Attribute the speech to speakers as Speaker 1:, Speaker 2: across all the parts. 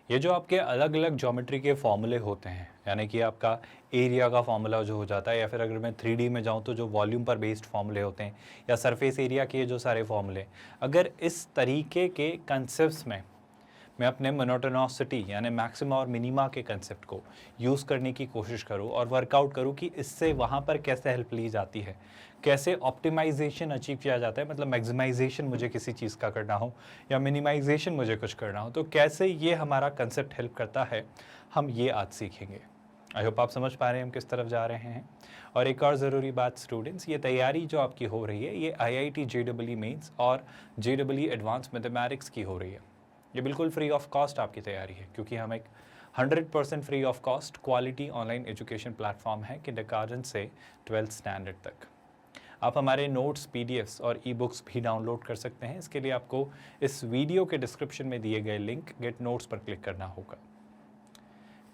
Speaker 1: ये जो आपके अलग अलग ज्योमेट्री के फॉर्मूले होते हैं, यानी कि आपका एरिया का फॉर्मूला जो हो जाता है, या फिर अगर मैं 3D में जाऊँ तो जो वॉल्यूम पर बेस्ड फॉर्मूले होते हैं, या सरफेस एरिया के जो सारे फॉर्मूले, अगर इस तरीके के कंसेप्ट्स में मैं अपने मोनोटोनोसिटी यानी मैक्सिमा और मिनिमा के कंसेप्ट को यूज़ करने की कोशिश करूँ और वर्कआउट करूँ कि इससे वहाँ पर कैसे हेल्प ली जाती है, कैसे ऑप्टिमाइजेशन अचीव किया जाता है, मतलब मैक्सिमाइजेशन मुझे किसी चीज़ का करना हो या मिनिमाइजेशन मुझे कुछ करना हो, तो कैसे ये हमारा कंसेप्ट हेल्प करता है, हम ये आज सीखेंगे। आई होप आप समझ पा रहे हैं हम किस तरफ जा रहे हैं। और एक और ज़रूरी बात स्टूडेंट्स, ये तैयारी जो आपकी हो रही है ये IIT JEE मेंस और JEE एडवांस मैथमेटिक्स की हो रही है। ये बिल्कुल फ्री ऑफ कॉस्ट आपकी तैयारी है, क्योंकि हम एक 100% free of cost quality online education platform है किंडरगार्टन से 12th स्टैंडर्ड तक। आप हमारे नोट्स, PDFs और ई-बुक्स भी डाउनलोड कर सकते हैं। इसके लिए आपको इस वीडियो के डिस्क्रिप्शन में दिए गए लिंक गेट नोट्स पर क्लिक करना होगा।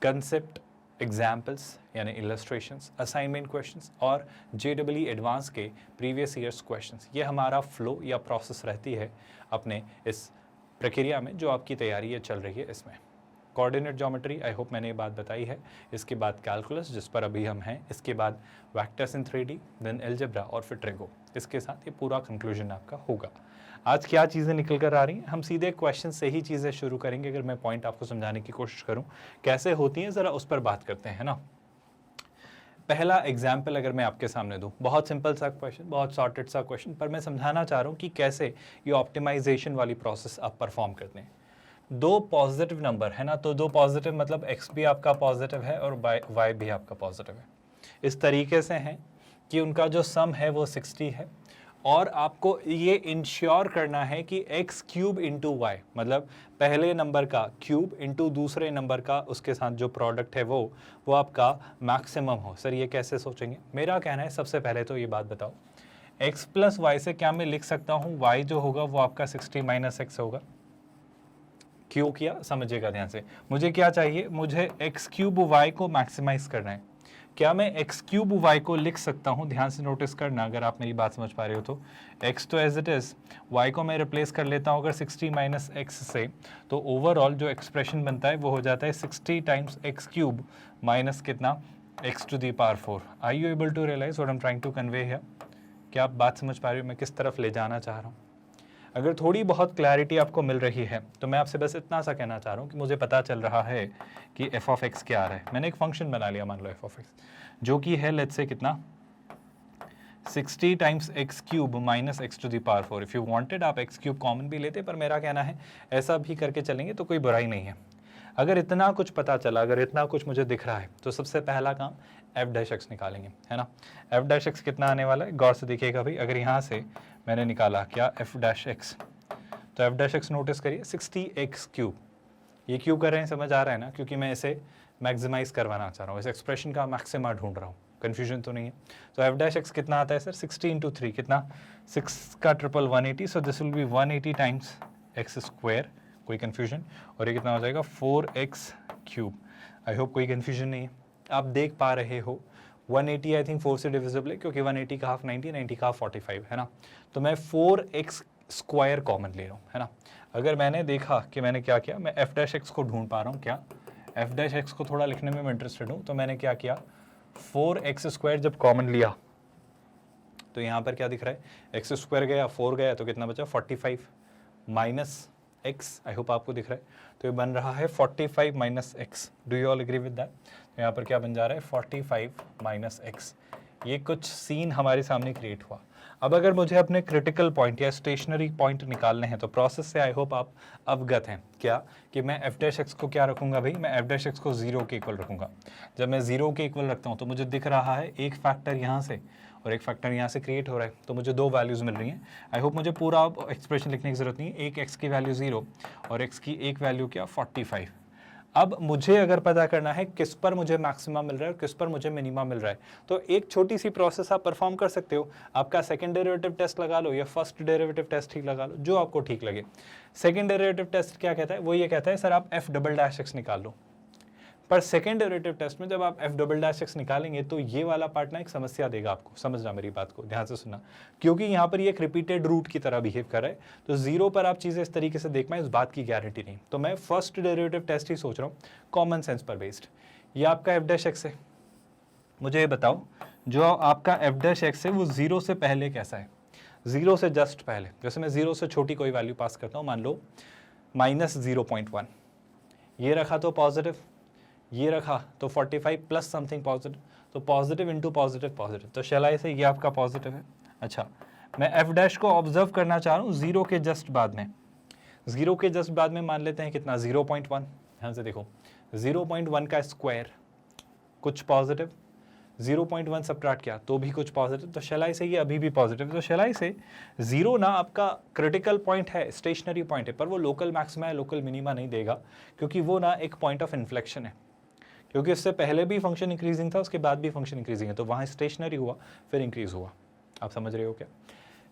Speaker 1: कंसेप्ट, एग्जाम्पल्स यानी इलस्ट्रेशंस, असाइनमेंट क्वेश्चंस और JEE एडवांस के प्रीवियस ईयर्स क्वेश्चंस, ये हमारा फ्लो या प्रोसेस रहती है अपने इस प्रक्रिया में जो आपकी तैयारी चल रही है। इसमें कोऑर्डिनेट ज्योमेट्री, आई होप मैंने ये बात बताई है, इसके बाद कैलकुलस जिस पर अभी हम हैं, इसके बाद vectors in 3D, then algebra और फिर ट्रिगो। इसके साथ ये पूरा कंक्लूजन आपका होगा। आज क्या चीज़ें निकल कर आ रही हैं, हम सीधे क्वेश्चन से ही चीज़ें शुरू करेंगे। अगर मैं पॉइंट आपको समझाने की कोशिश करूँ कैसे होती हैं, ज़रा उस पर बात करते हैं ना। पहला एग्जाम्पल अगर मैं आपके सामने दूं, बहुत सिंपल सा क्वेश्चन, बहुत सॉर्टेड सा क्वेश्चन, पर मैं समझाना चाह रहा हूं कि कैसे ये ऑप्टिमाइजेशन वाली प्रोसेस आप परफॉर्म करते हैं। दो पॉजिटिव नंबर है ना, तो दो पॉजिटिव मतलब x भी आपका पॉजिटिव है और y भी आपका पॉजिटिव है। इस तरीके से है कि उनका जो सम है वो 60 है, और आपको ये इंश्योर करना है कि x क्यूब इंटू वाई, मतलब पहले नंबर का क्यूब इंटू दूसरे नंबर का उसके साथ जो प्रोडक्ट है वो आपका मैक्सिमम हो। सर ये कैसे सोचेंगे? मेरा कहना है सबसे पहले तो ये बात बताओ, x प्लस वाई से क्या मैं लिख सकता हूँ, y जो होगा वो आपका 60 माइनस एक्स होगा। क्यों किया समझिएगा ध्यान से। मुझे क्या चाहिए, मुझे x क्यूब y को मैक्सिमाइज करना है। क्या मैं x क्यूब y को लिख सकता हूँ? ध्यान से नोटिस करना अगर आप मेरी बात समझ पा रहे हो तो। x तो एज इट इज़, y को मैं रिप्लेस कर लेता हूँ अगर 60 माइनस एक्स से, तो ओवरऑल जो एक्सप्रेशन बनता है वो हो जाता है 60 टाइम्स x क्यूब माइनस कितना, x to the power 4। Are you able to realise what I am trying to convey here? क्या आप बात समझ पा रहे हो मैं किस तरफ ले जाना चाह रहा हूँ? अगर थोड़ी बहुत क्लैरिटी आपको मिल रही है तो मैं आपसे बस इतना सा कहना चाह रहा हूँ कि मुझे पता चल रहा है कि f ऑफ x क्या आ रहा है। मैंने एक फंक्शन बना लिया, मान लो f ऑफ x, जो कि है लेट्स से कितना, 60 times x cube minus x to the power 4। If you wanted आप x क्यूब कॉमन भी लेते, पर मेरा कहना है ऐसा भी करके चलेंगे तो कोई बुराई नहीं है। अगर इतना कुछ पता चला, अगर इतना कुछ मुझे दिख रहा है, तो सबसे पहला काम f डैश एक्स निकालेंगे, है ना। f डैश एक्स कितना आने वाला है, गौर से देखिएगा भाई। अगर यहाँ से मैंने निकाला क्या f डैश एक्स, तो f डैश एक्स नोटिस करिए 60x क्यूब। ये क्यों कर रहे हैं समझ आ रहा है ना, क्योंकि मैं इसे मैक्सिमाइज करवाना चाह रहा हूँ, इस एक्सप्रेशन का मैक्सिमा ढूंढ रहा हूँ। कन्फ्यूजन तो नहीं है? तो f डैश एक्स कितना आता है सर, 60 इंटू 3 कितना, 6 का triple 180, so this will B 180 times x square. कोई कन्फ्यूजन? और ये कितना हो जाएगा 4x क्यूब। आई होप कोई कन्फ्यूजन नहीं है, आप देख पा रहे हो। 180 आई थिंक 4 से डिविजिबल है, क्योंकि 180 का हाफ 90, 90 का हाफ 45 है ना। तो मैं 4x स्क्वायर कॉमन ले रहा हूँ, है ना। अगर मैंने देखा कि मैंने क्या किया, मैं f डैश एक्स को ढूंढ पा रहा हूँ, क्या f डैश एक्स को थोड़ा लिखने में मैं इंटरेस्टेड हूँ, तो मैंने क्या किया, 4x स्क्वायर जब कॉमन लिया तो यहाँ पर क्या दिख रहा है, x स्क्वायर गया, 4 गया, तो कितना बचा 45 माइनस एक्स। आई होप आपको दिख रहा है, तो ये बन रहा है 45 minus x. Do you all agree with that? तो यहाँ पर क्या बन जा रहा है 45 माइनस एक्स। ये कुछ सीन हमारे सामने क्रिएट हुआ। अब अगर मुझे अपने क्रिटिकल पॉइंट या स्टेशनरी पॉइंट निकालने हैं तो प्रोसेस से आई होप आप अवगत हैं क्या, कि मैं f डैश एक्स को क्या रखूंगा भाई, मैं f डैश एक्स को 0 के इक्वल रखूंगा। जब मैं 0 के इक्वल रखता हूँ तो मुझे दिख रहा है एक फैक्टर यहाँ से और एक फैक्टर यहाँ से क्रिएट हो रहा है, तो मुझे दो वैल्यूज़ मिल रही हैं। आई होप मुझे पूरा एक्सप्रेशन लिखने की ज़रूरत नहीं है। एक x की वैल्यू 0 और x की एक वैल्यू क्या 45। अब मुझे अगर पता करना है किस पर मुझे मैक्सिमा मिल रहा है और किस पर मुझे मिनिमा मिल रहा है, तो एक छोटी सी प्रोसेस आप परफॉर्म कर सकते हो। आपका सेकंड डेरिवेटिव टेस्ट लगा लो या फर्स्ट डेरिवेटिव टेस्ट ही लगा लो, जो आपको ठीक लगे। सेकंड डेरिवेटिव टेस्ट क्या कहता है, वो ये कहता है सर आप f डबल डैश एक्स निकाल लो। पर सेकेंड डेरिवेटिव टेस्ट में जब आप एफ डबल डैश एक्स निकालेंगे तो ये वाला पार्ट ना एक समस्या देगा आपको, समझना मेरी बात को ध्यान से सुनना, क्योंकि यहाँ पर ये एक रिपीटेड रूट की तरह बिहेव कर रहा है, तो जीरो पर आप चीज़ें इस तरीके से देख पाएं, इस बात की गारंटी नहीं। तो मैं फर्स्ट डेरिवेटिव टेस्ट ही सोच रहा हूँ कॉमन सेंस पर बेस्ड। ये आपका एफ डैश एक्स है, मुझे ये बताओ जो आपका एफ डैश एक्स है वो जीरो से पहले कैसा है, जीरो से जस्ट पहले। जैसे मैं जीरो से छोटी कोई वैल्यू पास करता हूँ, मान लो -0.1, ये रखा तो पॉजिटिव, ये रखा तो 45 प्लस समथिंग पॉजिटिव, तो पॉजिटिव इंटू पॉजिटिव पॉजिटिव, तो शैलाई से ये आपका पॉजिटिव है। अच्छा, मैं एफ डैश को ऑब्जर्व करना चाह रहा हूँ जीरो के जस्ट बाद में, जीरो के जस्ट बाद में मान लेते हैं कितना 0.1, ध्यान से देखो 0.1 का स्क्वायर कुछ पॉजिटिव, 0.1 सबट्रैक्ट किया तो भी कुछ पॉजिटिव, तो शैलाई से ये अभी भी पॉजिटिव। तो शैलाई से जीरो ना आपका क्रिटिकल पॉइंट है, स्टेशनरी पॉइंट है, पर वो लोकल मैक्सिमा है, लोकल मिनिमा नहीं देगा, क्योंकि वो ना एक पॉइंट ऑफ इन्फ्लेक्शन है, क्योंकि इससे पहले भी फंक्शन इंक्रीजिंग था, उसके बाद भी फंक्शन इंक्रीजिंग है, तो वहाँ स्टेशनरी हुआ फिर इंक्रीज हुआ। आप समझ रहे हो क्या?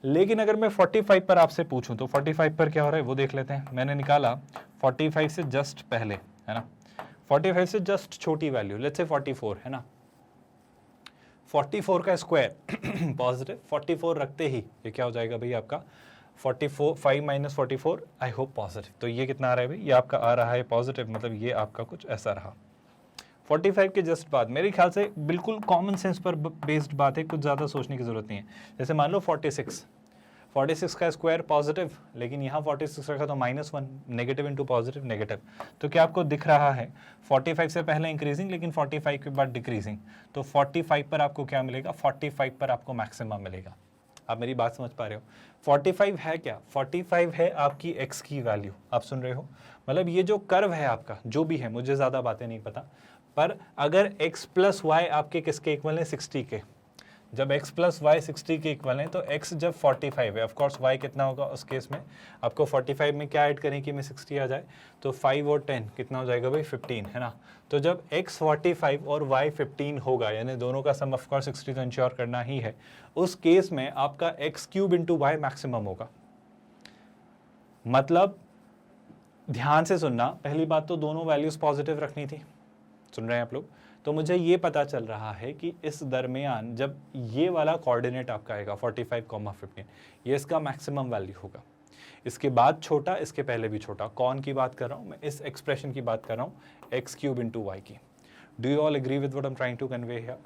Speaker 1: लेकिन अगर मैं 45 पर आपसे पूछूं तो 45 पर क्या हो रहा है वो देख लेते हैं। मैंने निकाला 45 से जस्ट पहले, है ना, 45 से जस्ट छोटी वैल्यू, लेट्स से 44, है ना, 44 का स्क्वायर पॉजिटिव, 44 रखते ही ये क्या हो जाएगा भाई आपका 44, 5 माइनस 44, आई होप पॉजिटिव। तो ये कितना आ रहा है भाई, ये आपका आ रहा है पॉजिटिव, मतलब ये आपका कुछ ऐसा रहा 45 के जस्ट बाद। मेरे ख्याल से बिल्कुल कॉमन सेंस पर बेस्ड बात है, कुछ ज़्यादा सोचने की ज़रूरत नहीं है। जैसे मान लो 46 का स्क्वायर पॉजिटिव, लेकिन यहाँ 46 रखा तो -1, नेगेटिव इंटू पॉजिटिव नेगेटिव, तो क्या आपको दिख रहा है 45 से पहले इंक्रीजिंग लेकिन 45 के बाद डिक्रीजिंग, तो 45 पर आपको क्या मिलेगा, 45 पर आपको मैक्सिमम मिलेगा। आप मेरी बात समझ पा रहे हो? 45 है क्या, 45 है आपकी x की वैल्यू, आप सुन रहे हो? मतलब ये जो कर्व है आपका जो भी है, मुझे ज़्यादा बातें नहीं पता, पर अगर x प्लस वाई आपके किसके इक्वल है, 60 के, जब x प्लस वाई 60 के इक्वल है तो x जब 45 है, ऑफकोर्स y कितना होगा उस केस में, आपको 45 में क्या ऐड करें कि में 60 आ जाए, तो 5 और 10 कितना हो जाएगा भाई 15, है ना। तो जब x 45 और y 15 होगा, यानी दोनों का सम ऑफकोर्स 60 तो इंश्योर करना ही है, उस केस में आपका x cube into y maximum होगा। मतलब ध्यान से सुनना, पहली बात तो दोनों वैल्यूज पॉजिटिव रखनी थी, सुन रहे हैं आप लोग? तो मुझे ये पता चल रहा है कि इस दरमियान जब ये वाला कोऑर्डिनेट आपका आएगा 45,15, ये इसका मैक्सिमम वैल्यू होगा। इसके बाद छोटा, इसके पहले भी छोटा। कौन की बात कर रहा हूँ मैं? इस एक्सप्रेशन की बात कर रहा हूँ, एक्स क्यूब इंटू वाई की। Do you all agree with what I am trying to convey here?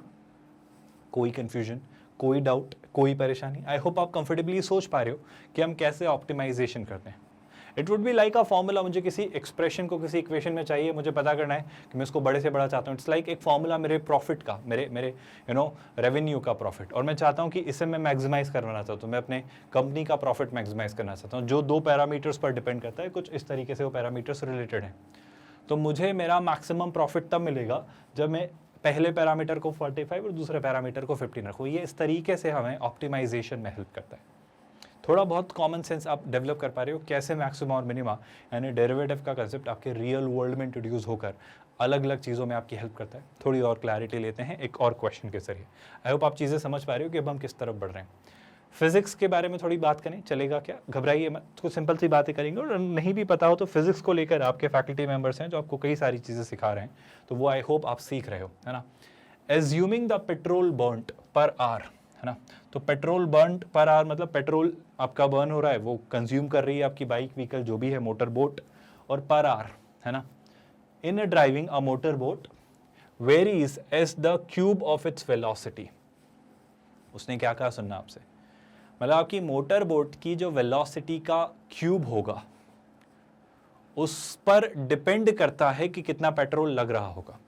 Speaker 1: कोई कन्फ्यूजन, कोई डाउट, कोई परेशानी? आई होप आप कंफर्टेबली सोच पा रहे हो कि हम कैसे ऑप्टिमाइजेशन करते हैं। It would be like a formula, मुझे किसी एक्सप्रेशन को किसी इक्वेशन में चाहिए, मुझे पता करना है कि मैं इसको बड़े से बड़ा चाहता हूँ। इट्स लाइक एक फॉर्मूला मेरे प्रॉफिट का, मेरे यू नो रेवेन्यू का प्रॉफिट, और मैं चाहता हूँ कि इसे मैं मैक्सिमाइज करवाना चाहता हूँ, मैं अपने कंपनी का प्रॉफिट मैक्सिमाइज करना चाहता हूँ, जो दो पैरामीटर्स पर डिपेंड करता है, कुछ इस तरीके से वो पैरामीटर्स रिलेटेड हैं। तो मुझे मेरा मैक्सिमम प्रॉफिट तब मिलेगा जब मैं पहले पैरामीटर को 45 और दूसरे पैरामीटर को 15 रखूँ। ये इस तरीके से हमें ऑप्टिमाइजेशन में हेल्प करता है। थोड़ा बहुत कॉमन सेंस आप डेवलप कर पा रहे हो कैसे मैक्सिमा और मिनिमा, यानी डेरिवेटिव का कंसेप्ट आपके रियल वर्ल्ड में इंट्रोड्यूस होकर अलग अलग चीज़ों में आपकी हेल्प करता है। थोड़ी और क्लैरिटी लेते हैं एक और क्वेश्चन के जरिए। आई होप आप चीज़ें समझ पा रहे हो कि अब हम किस तरफ बढ़ रहे हैं। फिजिक्स के बारे में थोड़ी बात करें, चलेगा क्या? घबराइए मत, कुछ सिंपल सी बातें करेंगे, और नहीं भी पता हो तो फिजिक्स को लेकर आपके फैकल्टी मेंबर्स हैं जो आपको कई सारी चीज़ें सिखा रहे हैं, तो वो आई होप आप सीख रहे हो, है ना। एज्यूमिंग द पेट्रोल बर्न्ट पर आवर, है ना, तो पेट्रोल बर्न्ट पर आवर मतलब पेट्रोल आपका बर्न हो रहा है, वो कंज्यूम कर रही है आपकी बाइक, व्हीकल जो भी है, मोटर बोट, और पर आवर, है ना। In driving a motor boat varies as the cube of its velocity. उसने क्या कहा सुनना आपसे, मतलब आपकी मोटर बोट की जो वेलोसिटी का क्यूब होगा उस पर डिपेंड करता है कि कितना पेट्रोल लग रहा होगा।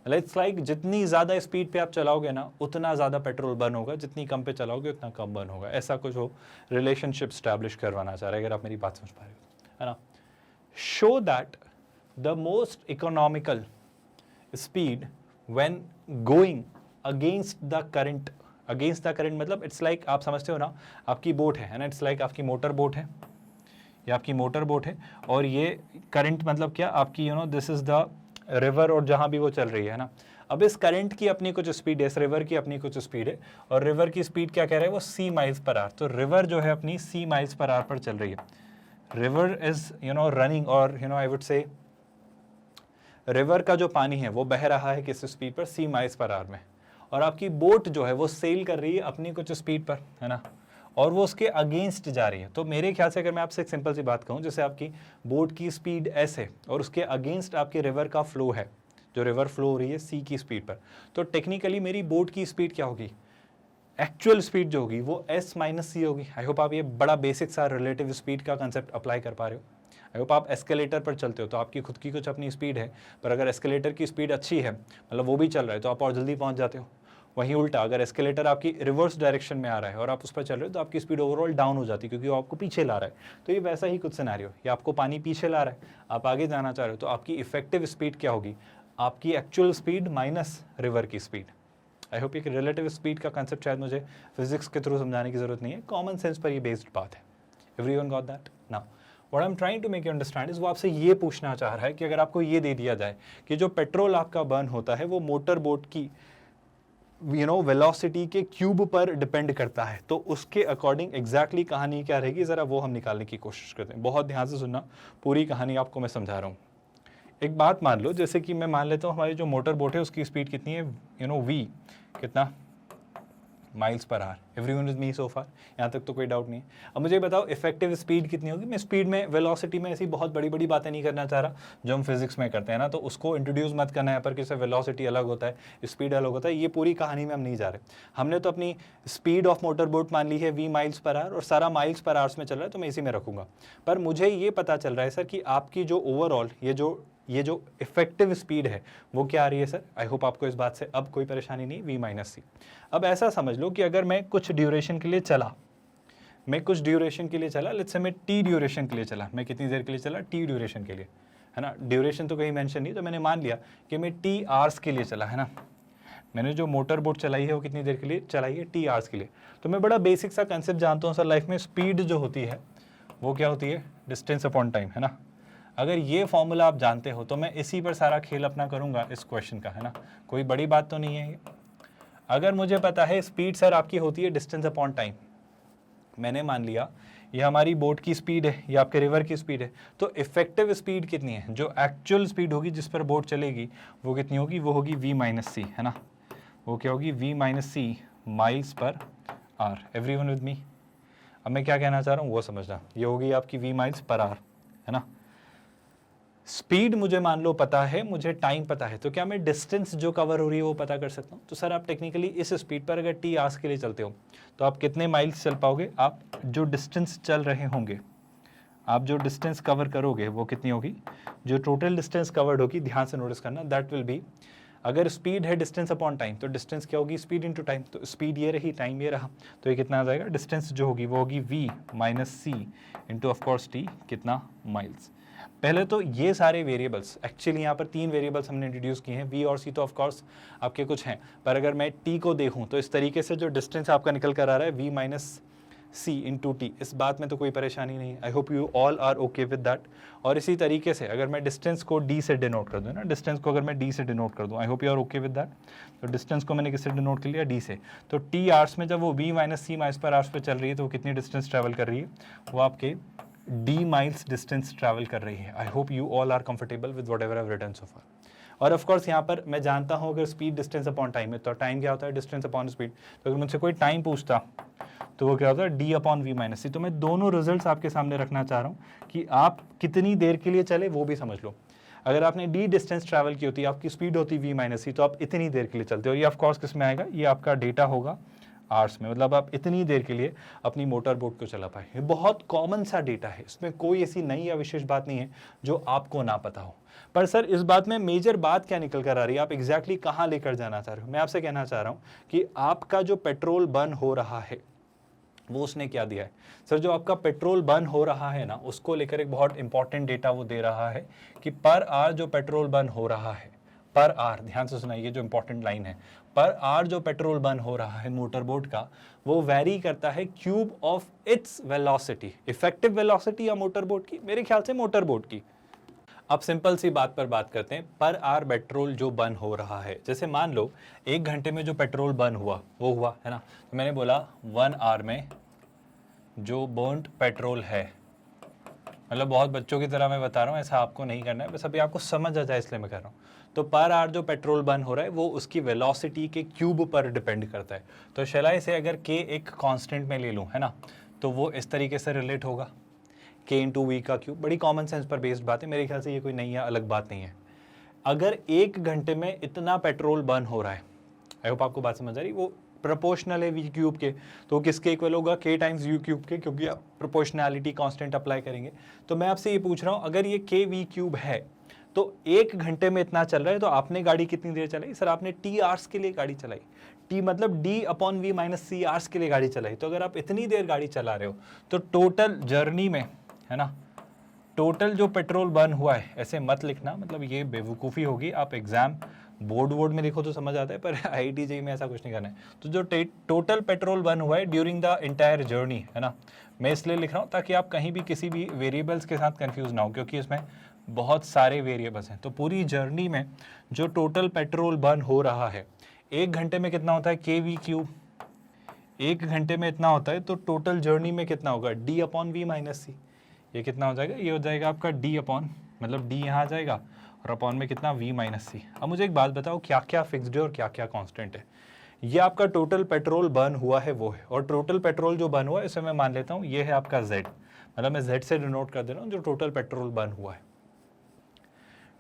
Speaker 1: मतलब इट्स लाइक जितनी ज़्यादा स्पीड पे आप चलाओगे ना उतना ज़्यादा पेट्रोल बर्न होगा, जितनी कम पे चलाओगे उतना कम बर्न होगा। ऐसा कुछ वो रिलेशनशिप स्टैब्लिश करवाना चाह रहे हैं, अगर आप मेरी बात समझ पा रहे हो, है ना। Show that the most economical speed when going against the current, against the current मतलब इट्स लाइक आप समझते हो ना, आपकी बोट है ना, इट्स लाइक आपकी मोटर बोट है, ये आपकी मोटर बोट है, और ये करंट मतलब क्या, आपकी you know this is the river, और जहाँ भी वो चल रही है ना। अब इस करंट की अपनी कुछ स्पीड है, इस रिवर की अपनी कुछ स्पीड है, और रिवर की स्पीड क्या कह रहा है वो c माइल्स पर आवर। तो रिवर जो है अपनी c माइल्स पर आवर पर चल रही है। River is you know running, और you know I would say river का जो पानी है वो बह रहा है किस स्पीड पर, c माइल्स पर आवर में, और आपकी बोट जो है वो सेल कर रही है अपनी कुछ स्पीड पर, है ना, और वो उसके अगेंस्ट जा रही है। तो मेरे ख्याल से अगर मैं आपसे एक सिंपल सी बात कहूँ, जैसे आपकी बोट की स्पीड s है और उसके अगेंस्ट आपके रिवर का फ्लो है, जो रिवर फ्लो हो रही है c की स्पीड पर, तो टेक्निकली मेरी बोट की स्पीड क्या होगी, एक्चुअल स्पीड जो होगी वो s माइनस सी होगी। आई होप आप ये बड़ा बेसिक सा रिलेटिव स्पीड का कंसेप्ट अप्लाई कर पा रहे हो। आई होप आप एस्केलेटर पर चलते हो तो आपकी खुद की कुछ अपनी स्पीड है, पर अगर एस्केलेटर की स्पीड अच्छी है, मतलब वो भी चल रहा है, तो आप और जल्दी पहुंच जाते हो। वहीं उल्टा, अगर एस्केलेटर आपकी रिवर्स डायरेक्शन में आ रहा है और आप उस पर चल रहे हो, तो आपकी स्पीड ओवरऑल डाउन हो जाती है, क्योंकि वो आपको पीछे ला रहा है। तो ये वैसा ही कुछ सिनेरियो, ये आपको पानी पीछे ला रहा है, आप आगे जाना चाह रहे हो, तो आपकी इफेक्टिव स्पीड क्या होगी, आपकी एक्चुअल स्पीड माइनस रिवर की स्पीड। आई होप ये रिलेटिव स्पीड का कंसेप्ट शायद मुझे फिजिक्स के थ्रू समझाने की जरूरत नहीं है, कॉमन सेंस पर ये बेस्ड बात है। Everyone got that? Now what I am trying to make you understand is, वो आपसे ये पूछना चाह रहा है कि अगर आपको ये दे दिया जाए कि जो पेट्रोल आपका बर्न होता है वो मोटर बोट की वेलोसिटी के क्यूब पर डिपेंड करता है, तो उसके अकॉर्डिंग एग्जैक्टली कहानी क्या रहेगी, जरा वो हम निकालने की कोशिश करते हैं। बहुत ध्यान से सुनना, पूरी कहानी आपको मैं समझा रहा हूँ। एक बात मान लो, जैसे कि मैं मान लेता हूँ हमारी जो मोटर बोट है उसकी स्पीड कितनी है, v कितना, miles per hour. Everyone with me so far? यहाँ तक तो कोई डाउट नहीं है। अब मुझे बताओ इफेक्टिव स्पीड कितनी होगी। मैं स्पीड में, वेलोसिटी में ऐसी बहुत बड़ी बड़ी बातें नहीं करना चाह रहा जो हम फिजिक्स में करते हैं ना, तो उसको इंट्रोड्यूस मत करना यहाँ पर कि वेलोसिटी अलग होता है, स्पीड अलग होता है, ये पूरी कहानी में हम नहीं जा रहे। हमने तो अपनी स्पीड ऑफ मोटर बोट मान ली है v माइल्स पर आवर, और सारा माइल्स पर आवर्स में चल रहा है, तो मैं इसी में रखूंगा। पर मुझे ये पता चल रहा है सर कि आपकी जो ओवरऑल ये जो इफेक्टिव स्पीड है वो क्या आ रही है सर। आई होप आपको इस बात से अब कोई परेशानी नहीं, v माइनस सी। अब ऐसा समझ लो कि अगर मैं कुछ ड्यूरेशन के लिए चला, लेट्स से मैं t ड्यूरेशन के लिए चला, मैं कितनी देर के लिए चला, t ड्यूरेशन के लिए, है ना, ड्यूरेशन तो कहीं मेंशन नहीं, तो मैंने मान लिया कि मैं t आवर्स के लिए चला, है ना, मैंने जो मोटर बोट चलाई है वो कितनी देर के लिए चलाई है, t आवर्स के लिए। तो मैं बड़ा बेसिक सा कंसेप्ट जानता हूँ सर लाइफ में, स्पीड जो होती है वो क्या होती है, डिस्टेंस अपॉन टाइम, है ना। अगर ये फॉर्मूला आप जानते हो तो मैं इसी पर सारा खेल अपना करूंगा इस क्वेश्चन का, है ना, कोई बड़ी बात तो नहीं है ये। अगर मुझे पता है स्पीड सर आपकी होती है डिस्टेंस अपॉन टाइम, मैंने मान लिया ये हमारी बोट की स्पीड है, ये आपके रिवर की स्पीड है, तो इफेक्टिव स्पीड कितनी है, जो एक्चुअल स्पीड होगी जिस पर बोट चलेगी वो कितनी होगी, वो होगी v माइनस सी, है ना, वो क्या होगी, v minus c miles per hour. Everyone with me? अब मैं क्या कहना चाह रहा हूँ वो समझना, ये होगी आपकी v माइल्स पर आवर, है ना। स्पीड मुझे मान लो पता है, मुझे टाइम पता है, तो क्या मैं डिस्टेंस जो कवर हो रही है वो पता कर सकता हूँ। तो सर आप टेक्निकली इस स्पीड पर अगर t आवर्स के लिए चलते हो तो आप कितने माइल्स चल पाओगे, आप जो डिस्टेंस चल रहे होंगे, आप जो डिस्टेंस कवर करोगे वो कितनी होगी, जो टोटल डिस्टेंस कवर्ड होगी, ध्यान से नोटिस करना, दैट विल बी, अगर स्पीड है डिस्टेंस अपॉन टाइम तो डिस्टेंस क्या होगी, स्पीड इनटू टाइम, तो स्पीड ये रही, टाइम ये रहा, तो ये कितना आ जाएगा, डिस्टेंस जो होगी वो होगी v minus c into of course t, कितना, माइल्स। पहले तो ये सारे वेरिएबल्स, एक्चुअली यहाँ पर 3 वेरिएबल्स हमने इंट्रोड्यूस किए हैं, v और c तो ऑफ कोर्स आपके कुछ हैं, पर अगर मैं t को देखूँ तो इस तरीके से जो डिस्टेंस आपका निकल कर आ रहा है v minus c into t, इस बात में तो कोई परेशानी नहीं है। I hope you all are okay with that. और इसी तरीके से अगर मैं डिस्टेंस को d से डिनोट कर दूँ ना, डिस्टेंस को अगर मैं d से डिनोट कर दूँ, I hope you are okay with that. तो डिस्टेंस को मैंने किससे डिनोट कर लिया, d से। तो t आवर्स में जब वो v माइनस सी माइल्स पर आवर्स पे चल रही है तो वो कितनी डिस्टेंस ट्रैवल कर रही है, वो आपके d माइल्स डिस्टेंस ट्रैवल कर रही है। I hope you all are comfortable with whatever I have written so far. और ऑफ कोर्स यहाँ पर मैं जानता हूँ अगर स्पीड डिस्टेंस अपॉन टाइम है तो टाइम क्या होता है, डिस्टेंस अपॉन स्पीड। तो अगर मुझसे कोई टाइम पूछता तो वो क्या होता है, d अपॉन वी माइनस सी। तो मैं दोनों रिजल्ट्स आपके सामने रखना चाह रहा हूँ कि आप कितनी देर के लिए चले वो भी समझ लो। अगर आपने d डिस्टेंस ट्रैवल की होती, आपकी स्पीड होती v माइनस सी, तो आप इतनी देर के लिए चलते हो। ये ऑफ कोर्स किस में आएगा, ये आपका डेटा होगा आवर्स में, मतलब आप इतनी देर के लिए अपनी मोटर बोट को चला पाए। ये बहुत कॉमन सा डेटा है, इसमें कोई ऐसी नई या विशेष बात नहीं है जो आपको ना पता हो। पर सर इस बात में मेजर बात क्या निकल कर आ रही है, आप एग्जैक्टली कहाँ लेकर जाना चाह रहे हो। मैं आपसे कहना चाह रहा हूँ कि आपका जो पेट्रोल बर्न हो रहा है वो उसने क्या दिया है। सर जो आपका पेट्रोल बर्न हो रहा है ना, उसको लेकर एक बहुत इंपॉर्टेंट डेटा वो दे रहा है कि पर आवर जो पेट्रोल बर्न हो रहा है, पर आवर, ध्यान से सुनाइए जो इंपॉर्टेंट लाइन है, पर आवर जो पेट्रोल बर्न हो रहा है मोटर बोट का, वो वैरी करता है cube of its velocity. Effective velocity या मोटर बोट की, मेरे ख्याल से मोटर बोट की। अब सिंपल सी बात पर बात करते हैं, पर आवर पेट्रोल जो बर्न हो रहा है, जैसे मान लो 1 घंटे में जो पेट्रोल बर्न हुआ वो हुआ, है ना। तो मैंने बोला 1 आवर में जो बर्न्ड पेट्रोल है मतलब बहुत बच्चों की तरह मैं बता रहा हूँ, ऐसा आपको नहीं करना है, बस अभी आपको समझ आ जाए इसलिए मैं कर रहा हूँ। तो पर आवर जो पेट्रोल बर्न हो रहा है वो उसकी वेलोसिटी के क्यूब पर डिपेंड करता है। तो शैलाई से अगर के एक कांस्टेंट में ले लूँ, है ना, तो वो इस तरीके से रिलेट होगा, के इंटू वी का क्यूब। बड़ी कॉमन सेंस पर बेस्ड बात है, मेरे ख्याल से ये कोई नई या अलग बात नहीं है। अगर 1 घंटे में इतना पेट्रोल बर्न हो रहा है, आई होप आपको बात समझ आ रही, वो प्रोपोर्शनल है वी क्यूब के, तो किसके इक्वल होगा, के टाइम्स यू क्यूब के, क्योंकि आप प्रोपोर्शनैलिटी कांस्टेंट अप्लाई करेंगे। तो मैं आपसे ये पूछ रहा हूँ, अगर ये के वी क्यूब है तो 1 घंटे में इतना चल रहा है, तो आपने गाड़ी कितनी देर चलाई? सर आपने टी आवर्स के लिए गाड़ी चलाई, टी मतलब d upon v minus c hours के लिए गाड़ी चलाई। तो अगर आप इतनी देर गाड़ी चला रहे हो तो टोटल जर्नी में, है ना, टोटल जो पेट्रोल बर्न हुआ है, ऐसे मत लिखना, मतलब ये बेवकूफ़ी होगी। आप एग्जाम बोर्ड में लिखो तो समझ आता है, पर IIT JEE में ऐसा कुछ नहीं करना है। तो जो टोटल पेट्रोल बर्न हुआ है ड्यूरिंग द इंटायर जर्नी, है ना, मैं इसलिए लिख रहा हूँ ताकि आप कहीं भी किसी भी वेरिएबल्स के साथ कंफ्यूज ना हो, क्योंकि इसमें बहुत सारे वेरिएबल्स हैं। तो पूरी जर्नी में जो टोटल पेट्रोल बर्न हो रहा है, 1 घंटे में कितना होता है, के वी क्यूब, 1 घंटे में इतना होता है, तो टोटल जर्नी में कितना होगा, डी अपॉन वी माइनस सी। ये कितना हो जाएगा, ये हो जाएगा आपका डी अपॉन, मतलब डी यहाँ आ जाएगा और अपॉन में कितना, वी माइनस सी। अब मुझे एक बात बताओ, क्या क्या फिक्स्ड है और क्या क्या कांस्टेंट है? ये आपका टोटल पेट्रोल बर्न हुआ है वो है, और टोटल पेट्रोल जो बर्न हुआ है इसे मैं मान लेता हूँ ये है आपका Z, मतलब मैं Z से डिनोट कर दे रहा हूँ जो टोटल पेट्रोल बर्न हुआ है।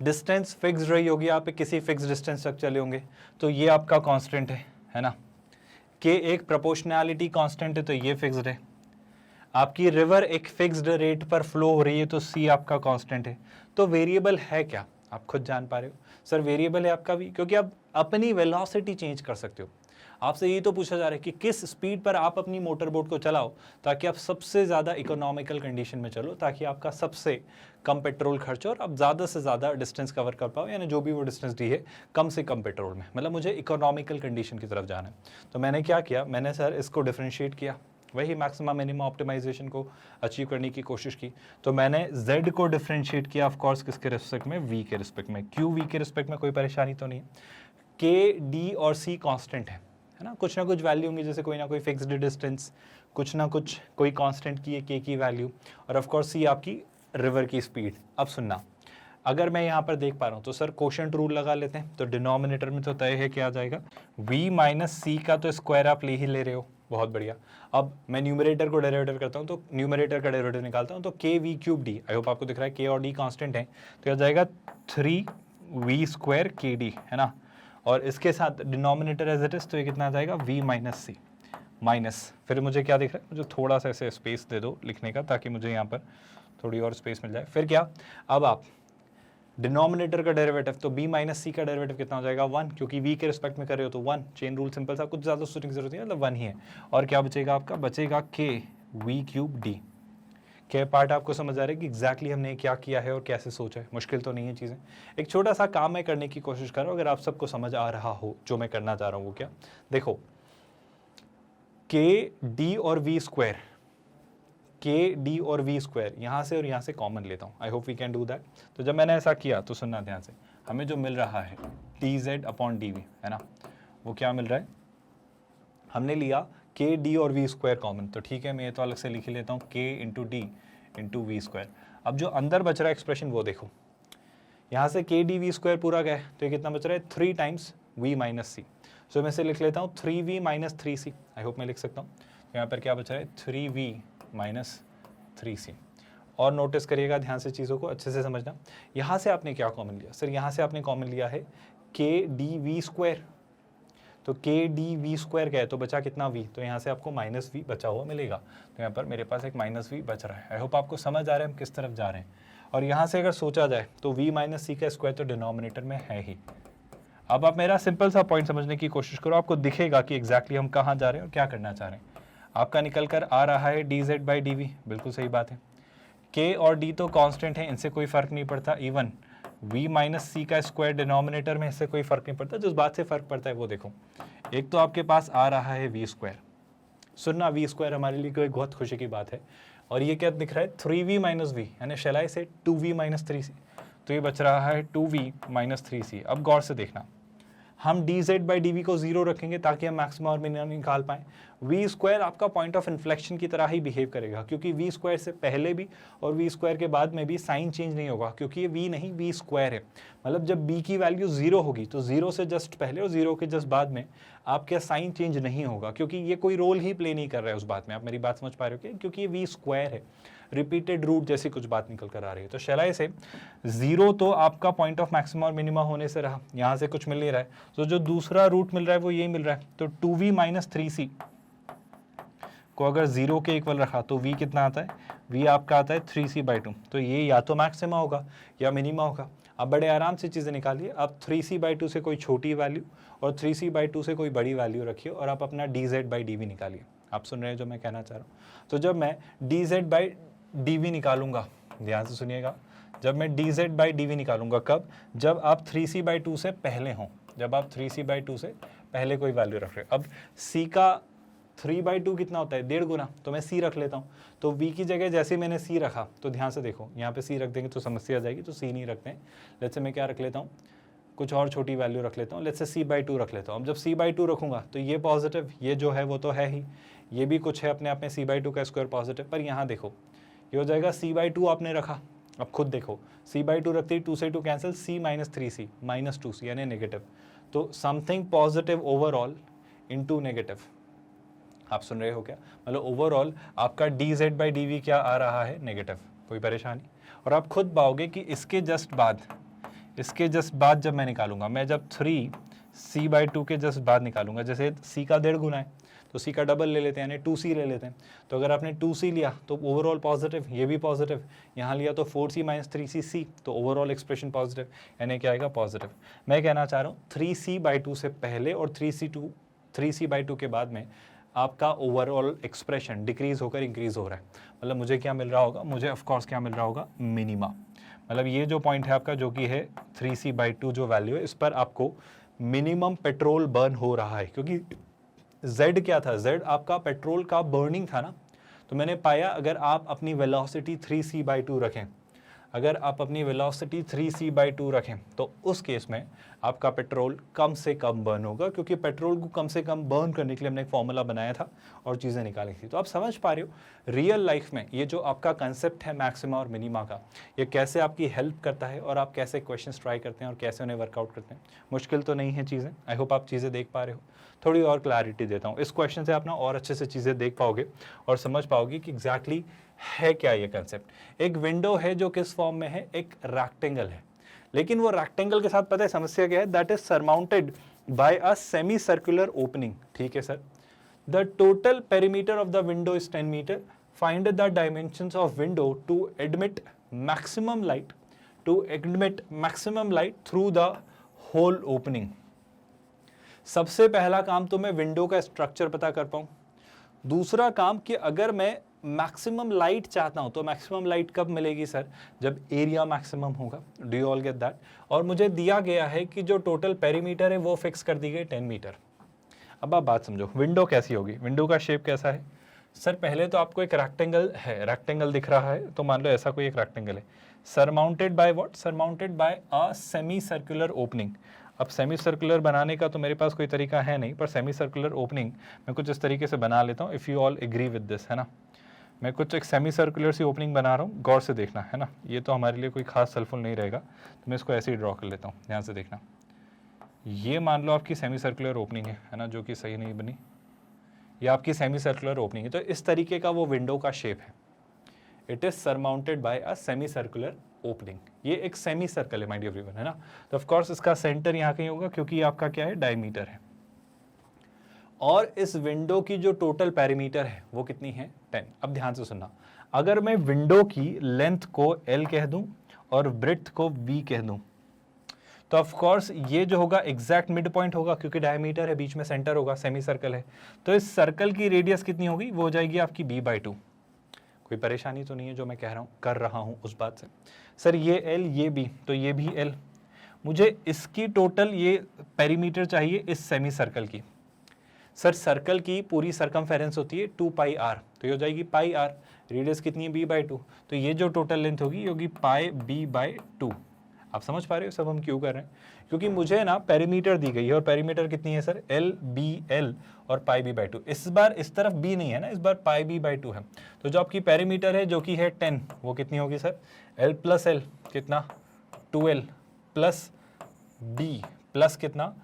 Speaker 1: डिस्टेंस फिक्स्ड रही होगी, आप किसी फिक्स डिस्टेंस तक चले होंगे, तो ये आपका कांस्टेंट है ना। के एक प्रोपोर्शनैलिटी कांस्टेंट है, तो ये फिक्स्ड है। आपकी रिवर एक फिक्स्ड रेट पर फ्लो हो रही है, तो सी आपका कांस्टेंट है। तो वेरिएबल है क्या, आप खुद जान पा रहे हो। सर वेरिएबल है आपका वी, क्योंकि आप अपनी वेलोसिटी चेंज कर सकते हो। आपसे ये तो पूछा जा रहा है कि किस स्पीड पर आप अपनी मोटर बोट को चलाओ ताकि आप सबसे ज़्यादा इकोनॉमिकल कंडीशन में चलो, ताकि आपका सबसे कम पेट्रोल खर्च हो और आप ज़्यादा से ज़्यादा डिस्टेंस कवर कर पाओ, यानी जो भी वो डिस्टेंस दी है कम से कम पेट्रोल में, मतलब मुझे इकोनॉमिकल कंडीशन की तरफ जाना है। तो मैंने क्या किया, मैंने सर इसको डिफ्रेंशिएट किया, वही मैक्सिमम मिनिमम ऑप्टिमाइजेशन को अचीव करने की कोशिश की। तो मैंने Z को डिफ्रेंशिएट किया ऑफ कोर्स किसके रिस्पेक्ट में, V के रिस्पेक्ट में। क्यों V के रिस्पेक्ट में, कोई परेशानी तो नहीं है। K, D और C कांस्टेंट है ना, कुछ ना कुछ वैल्यू होंगी, जैसे कोई ना कोई फिक्स्ड डिस्टेंस, कुछ ना कुछ कोई कांस्टेंट की है K की वैल्यू, और ऑफ कोर्स C आपकी रिवर की स्पीड। अब सुनना, अगर मैं यहाँ पर देख पा रहा हूँ तो सर कोशेंट रूल लगा लेते हैं। तो डिनोमिनेटर में तो तय है क्या आ जाएगा, V माइनस सी का तो स्क्वायर आप ले ही ले रहे हो, बहुत बढ़िया। अब मैं न्यूमरेटर को डेरिवेटिव करता हूँ, तो न्यूमरेटर का डेरिवेटिव निकालता हूँ, तो k v cube d, I hope आपको दिख रहा है, के और डी कांस्टेंट है, तो यह जाएगा 3v स्क्वायर के डी, है ना। और इसके साथ डिनोमिनेटर एज इट इज, तो ये कितना आ जाएगा, v माइनस सी माइनस, फिर मुझे क्या दिख रहा है, मुझे थोड़ा सा ऐसे स्पेस दे दो लिखने का, ताकि मुझे यहाँ पर थोड़ी और स्पेस मिल जाए। फिर क्या, अब आप डिनोमिनेटर का डेरिवेटिव, तो b माइनस सी का डेरिवेटिव कितना हो जाएगा, 1, क्योंकि v के रिस्पेक्ट में कर रहे हो तो 1, चेन रूल सिंपल सा, कुछ ज़्यादा सोचने की जरूरत नहीं है, मतलब 1 ही है। और क्या बचेगा आपका, बचेगा k v क्यूब d। क्या पार्ट आपको समझ आ रहा है कि एग्जैक्टली हमने क्या किया है और कैसे सोचा है, मुश्किल तो नहीं है चीज़ें। एक छोटा सा काम मैं करने की कोशिश कर रहा हूँ, अगर आप सबको समझ आ रहा हो जो मैं करना चाह रहा हूँ वो क्या, देखो k d और v स्क्वायर, के डी और वी स्क्वायर यहाँ से और यहाँ से कॉमन लेता हूँ, I hope we can do that. तो जब मैंने ऐसा किया तो सुनना ध्यान से, हमें जो मिल रहा है t z upon d v, है ना, वो क्या मिल रहा है, हमने लिया के डी और वी स्क्वायर कॉमन, तो ठीक है मैं ये तो अलग से लिख ही लेता हूँ, k into d into v square. अब जो अंदर बच रहा है एक्सप्रेशन वो देखो, यहाँ से के डी वी स्क्वायर पूरा गया, तो ये कितना बच रहा है, 3 टाइम्स वी माइनस सी। सो मैं से लिख लेता हूँ 3v minus 3c, I hope मैं लिख सकता हूँ। तो यहाँ पर क्या बच रहा है, 3v माइनस 3c। और नोटिस करिएगा ध्यान से, चीज़ों को अच्छे से समझना। यहाँ से आपने क्या कॉमन लिया, सर यहाँ से आपने कॉमन लिया है के डी वी स्क्वायर, तो के डी वी स्क्वायर क्या है, तो बचा कितना v, तो यहाँ से आपको माइनस v बचा हुआ मिलेगा। तो यहाँ पर मेरे पास एक माइनस v बच रहा है। आई होप आपको समझ आ रहा है हम किस तरफ जा रहे हैं। और यहाँ से अगर सोचा जाए तो v माइनस सी का स्क्वायर तो डिनोमिनेटर में है ही। अब आप मेरा सिंपल सा पॉइंट समझने की कोशिश करो, आपको दिखेगा कि एग्जैक्टली हम कहाँ जा रहे हैं और क्या करना चाह रहे हैं। आपका निकल कर आ रहा है d z by d v, बिल्कुल सही बात है। के और डी तो कांस्टेंट है, इनसे कोई फर्क नहीं पड़ता। इवन v माइनस सी का स्क्वायर डिनोमिनेटर में, इससे कोई फर्क नहीं पड़ता। जिस बात से फर्क पड़ता है वो देखो, एक तो आपके पास आ रहा है वी स्क्वायर, सुनना वी स्क्वायर हमारे लिए कोई बहुत खुशी की बात है। और ये क्या दिख रहा है, 3v माइनस वी, यानी शैलाई से 2v माइनस 3c, तो ये बच रहा है 2v माइनस 3c। अब गौर से देखना, हम dz/dv को 0 रखेंगे ताकि हम मैक्सिमम और मिनिमम निकाल पाएँ। v स्क्वायर आपका पॉइंट ऑफ इन्फ्लेक्शन की तरह ही बिहेव करेगा, क्योंकि v स्क्वायर से पहले भी और v स्क्वायर के बाद में भी साइन चेंज नहीं होगा, क्योंकि ये v नहीं v स्क्वायर है। मतलब जब b की वैल्यू 0 होगी तो 0 से जस्ट पहले और 0 के जस्ट बाद में आपका साइन चेंज नहीं होगा, क्योंकि ये कोई रोल ही प्ले नहीं कर रहा है उस बात में। आप मेरी बात समझ पा रहे हो क्या? क्योंकि ये v स्क्वायर है, रिपीटेड रूट जैसी कुछ बात निकल कर आ रही है। तो शैलाई से 0 तो आपका पॉइंट ऑफ मैक्सिमम और मिनिमम होने से रहा, यहाँ से कुछ मिल नहीं रहा है, तो जो दूसरा रूट मिल रहा है वो यही मिल रहा है। तो 2v माइनस 3c को अगर 0 के इक्वल रखा तो v कितना आता है? v आपका आता है 3c/2। तो ये या तो मैक्सिमा होगा या मिनिमा होगा। अब बड़े आराम से चीज़ें निकालिए। आप 3c/2 से कोई छोटी वैल्यू और 3c/2 से कोई बड़ी वैल्यू रखिए और आप अपना dz/dv निकालिए। आप सुन रहे हैं जो मैं कहना चाह रहा हूँ? तो जब मैं dz/dv निकालूंगा, ध्यान से सुनिएगा, जब मैं dz/dv निकालूंगा कब? जब आप 3c/2 से पहले हों, जब आप 3c/2 से पहले कोई वैल्यू रख रहे हो। अब c का 3/2 कितना होता है? 1.5 गुना, तो मैं c रख लेता हूँ। तो v की जगह जैसे मैंने c रखा, तो ध्यान से देखो, यहाँ पे c रख देंगे तो समस्या आ जाएगी, तो c नहीं रखते हैं। लेट्स से मैं क्या रख लेता हूँ, कुछ और छोटी वैल्यू रख लेता हूँ, लेट्स से c/2 रख लेता हूँ। अब जब c/2 रखूँगा तो ये पॉजिटिव, ये जो है वो तो है ही, ये भी कुछ है अपने आप में, c/2 का स्क्वायर पॉजिटिव। पर यहाँ देखो ये हो जाएगा c/2 आपने रखा, अब खुद देखो c/2 रखते ही 2 से 2 cancel, c minus 3c minus 2c यानी नेगेटिव। तो something positive overall into negative. आप सुन रहे हो क्या? मतलब ओवरऑल आपका dz/dv क्या आ रहा है? नेगेटिव। कोई परेशानी? और आप खुद पाओगे कि इसके जस्ट बाद जब मैं निकालूंगा, मैं जब 3c/2 के जस्ट बाद निकालूंगा, जैसे c का 1.5 गुना है तो c का डबल ले लेते हैं, यानी 2c ले लेते हैं। तो अगर आपने 2c लिया तो ओवरऑल पॉजिटिव, ये भी पॉजिटिव, यहाँ लिया तो 4c माइनस 3c, तो ओवरऑल एक्सप्रेशन पॉजिटिव, यानी क्या आएगा? पॉजिटिव। मैं कहना चाह रहा हूँ 3c/2 से पहले और 3c/2 के बाद में आपका ओवरऑल एक्सप्रेशन डिक्रीज होकर इंक्रीज हो रहा है। मतलब मुझे क्या मिल रहा होगा? मुझे ऑफकोर्स क्या मिल रहा होगा? मिनिमा। मतलब ये जो पॉइंट है आपका, जो कि है 3c/2 जो वैल्यू है, इस पर आपको मिनिमम पेट्रोल बर्न हो रहा है, क्योंकि z क्या था? z आपका पेट्रोल का बर्निंग था ना। तो मैंने पाया अगर आप अपनी वेलोसिटी 3c/2 रखें, अगर आप अपनी वेलोसिटी 3c/2 रखें तो उस केस में आपका पेट्रोल कम से कम बर्न होगा, क्योंकि पेट्रोल को कम से कम बर्न करने के लिए हमने एक फॉर्मूला बनाया था और चीज़ें निकाली थी। तो आप समझ पा रहे हो रियल लाइफ में ये जो आपका कंसेप्ट है मैक्सिमा और मिनिमा का, ये कैसे आपकी हेल्प करता है और आप कैसे क्वेश्चंस ट्राई करते हैं और कैसे उन्हें वर्कआउट करते हैं। मुश्किल तो नहीं है चीज़ें। आई होप आप चीज़ें देख पा रहे हो। थोड़ी और क्लैरिटी देता हूँ, इस क्वेश्चन से आप ना और अच्छे से चीज़ें देख पाओगे और समझ पाओगे कि एग्जैक्टली है क्या ये कंसेप्ट। एक विंडो है जो किस फॉर्म में है? एक रेक्टेंगल है, लेकिन वो रेक्टेंगल के साथ पता है समस्या क्या है? That is surmounted by a semi circular opening. ठीक है sir, the total perimeter of the window is 10 metre, find the dimensions of window to admit maximum light through the whole opening. सबसे पहला काम तो मैं विंडो का structure पता कर पाऊं। दूसरा काम कि अगर मैं मैक्सिमम लाइट चाहता हूं तो मैक्सिमम लाइट कब मिलेगी सर? जब एरिया मैक्सिमम होगा। Do you all get that? और मुझे दिया गया है कि जो टोटल पेरीमीटर है वो फिक्स कर दी गई 10 मीटर। अब आप बात समझो, विंडो कैसी होगी? विंडो का शेप कैसा है सर? पहले तो आपको एक रेक्टेंगल है, रेक्टेंगल दिख रहा है, तो मान लो ऐसा कोई एक रेक्टेंगल है, surmounted by what? Surmounted by a semi circular opening. अब सेमी सर्कुलर बनाने का तो मेरे पास कोई तरीका है नहीं, पर सेमी सर्कुलर ओपनिंग मैं कुछ इस तरीके से बना लेता हूँ, if you all agree with this, है ना। मैं कुछ एक सेमी सर्कुलर सी ओपनिंग बना रहा हूँ, गौर से देखना, है ना। ये तो हमारे लिए कोई खास हेल्पफुल नहीं रहेगा, तो मैं इसको ऐसे ही ड्रॉ कर लेता हूँ, ध्यान से देखना। ये मान लो आपकी सेमी सर्कुलर ओपनिंग है ना, जो कि सही नहीं बनी, ये आपकी सेमी सर्कुलर ओपनिंग है। तो इस तरीके का वो विंडो का शेप है। It is surmounted by a semi circular opening. ये एक सेमी सर्कल है माय डियर एवरीवन, है ना। तो ऑफ कोर्स इसका सेंटर यहाँ कहीं होगा, क्योंकि ये आपका क्या है? डायमीटर है। और इस विंडो की जो टोटल पेरीमीटर है वो कितनी है? 10। अब ध्यान से सुनना, अगर मैं विंडो की लेंथ को L कह दूं और ब्रेड्थ को V कह दूं, तो ऑफ कोर्स ये जो होगा एग्जैक्ट मिड पॉइंट होगा, क्योंकि डायमीटर है, बीच में सेंटर होगा, सेमी सर्कल है। तो इस सर्कल की रेडियस कितनी होगी? वो हो जाएगी आपकी b/2। कोई परेशानी तो नहीं है जो मैं कर रहा हूं उस बात से? सर ये L, ये B, तो ये भी L। मुझे इसकी टोटल ये पेरीमीटर चाहिए इस सेमी सर्कल की। सर सर्कल की पूरी सरकमफेरेंस होती है 2πr, तो ये हो जाएगी πr। रेडियस कितनी है? b/2। तो ये जो टोटल लेंथ होगी ये होगी πb/2। आप समझ पा रहे हो सब हम क्यों कर रहे हैं? क्योंकि मुझे ना पेरीमीटर दी गई है, और पेरीमीटर कितनी है सर? एल बी एल और पाई बी बाई टू। इस बार इस तरफ बी नहीं है ना, इस बार पाई बी बाई टू है। तो जो आपकी पेरीमीटर है जो कि है 10, वो कितनी होगी सर? एल प्लस एल कितना? 2l प्लस बी प्लस कितना?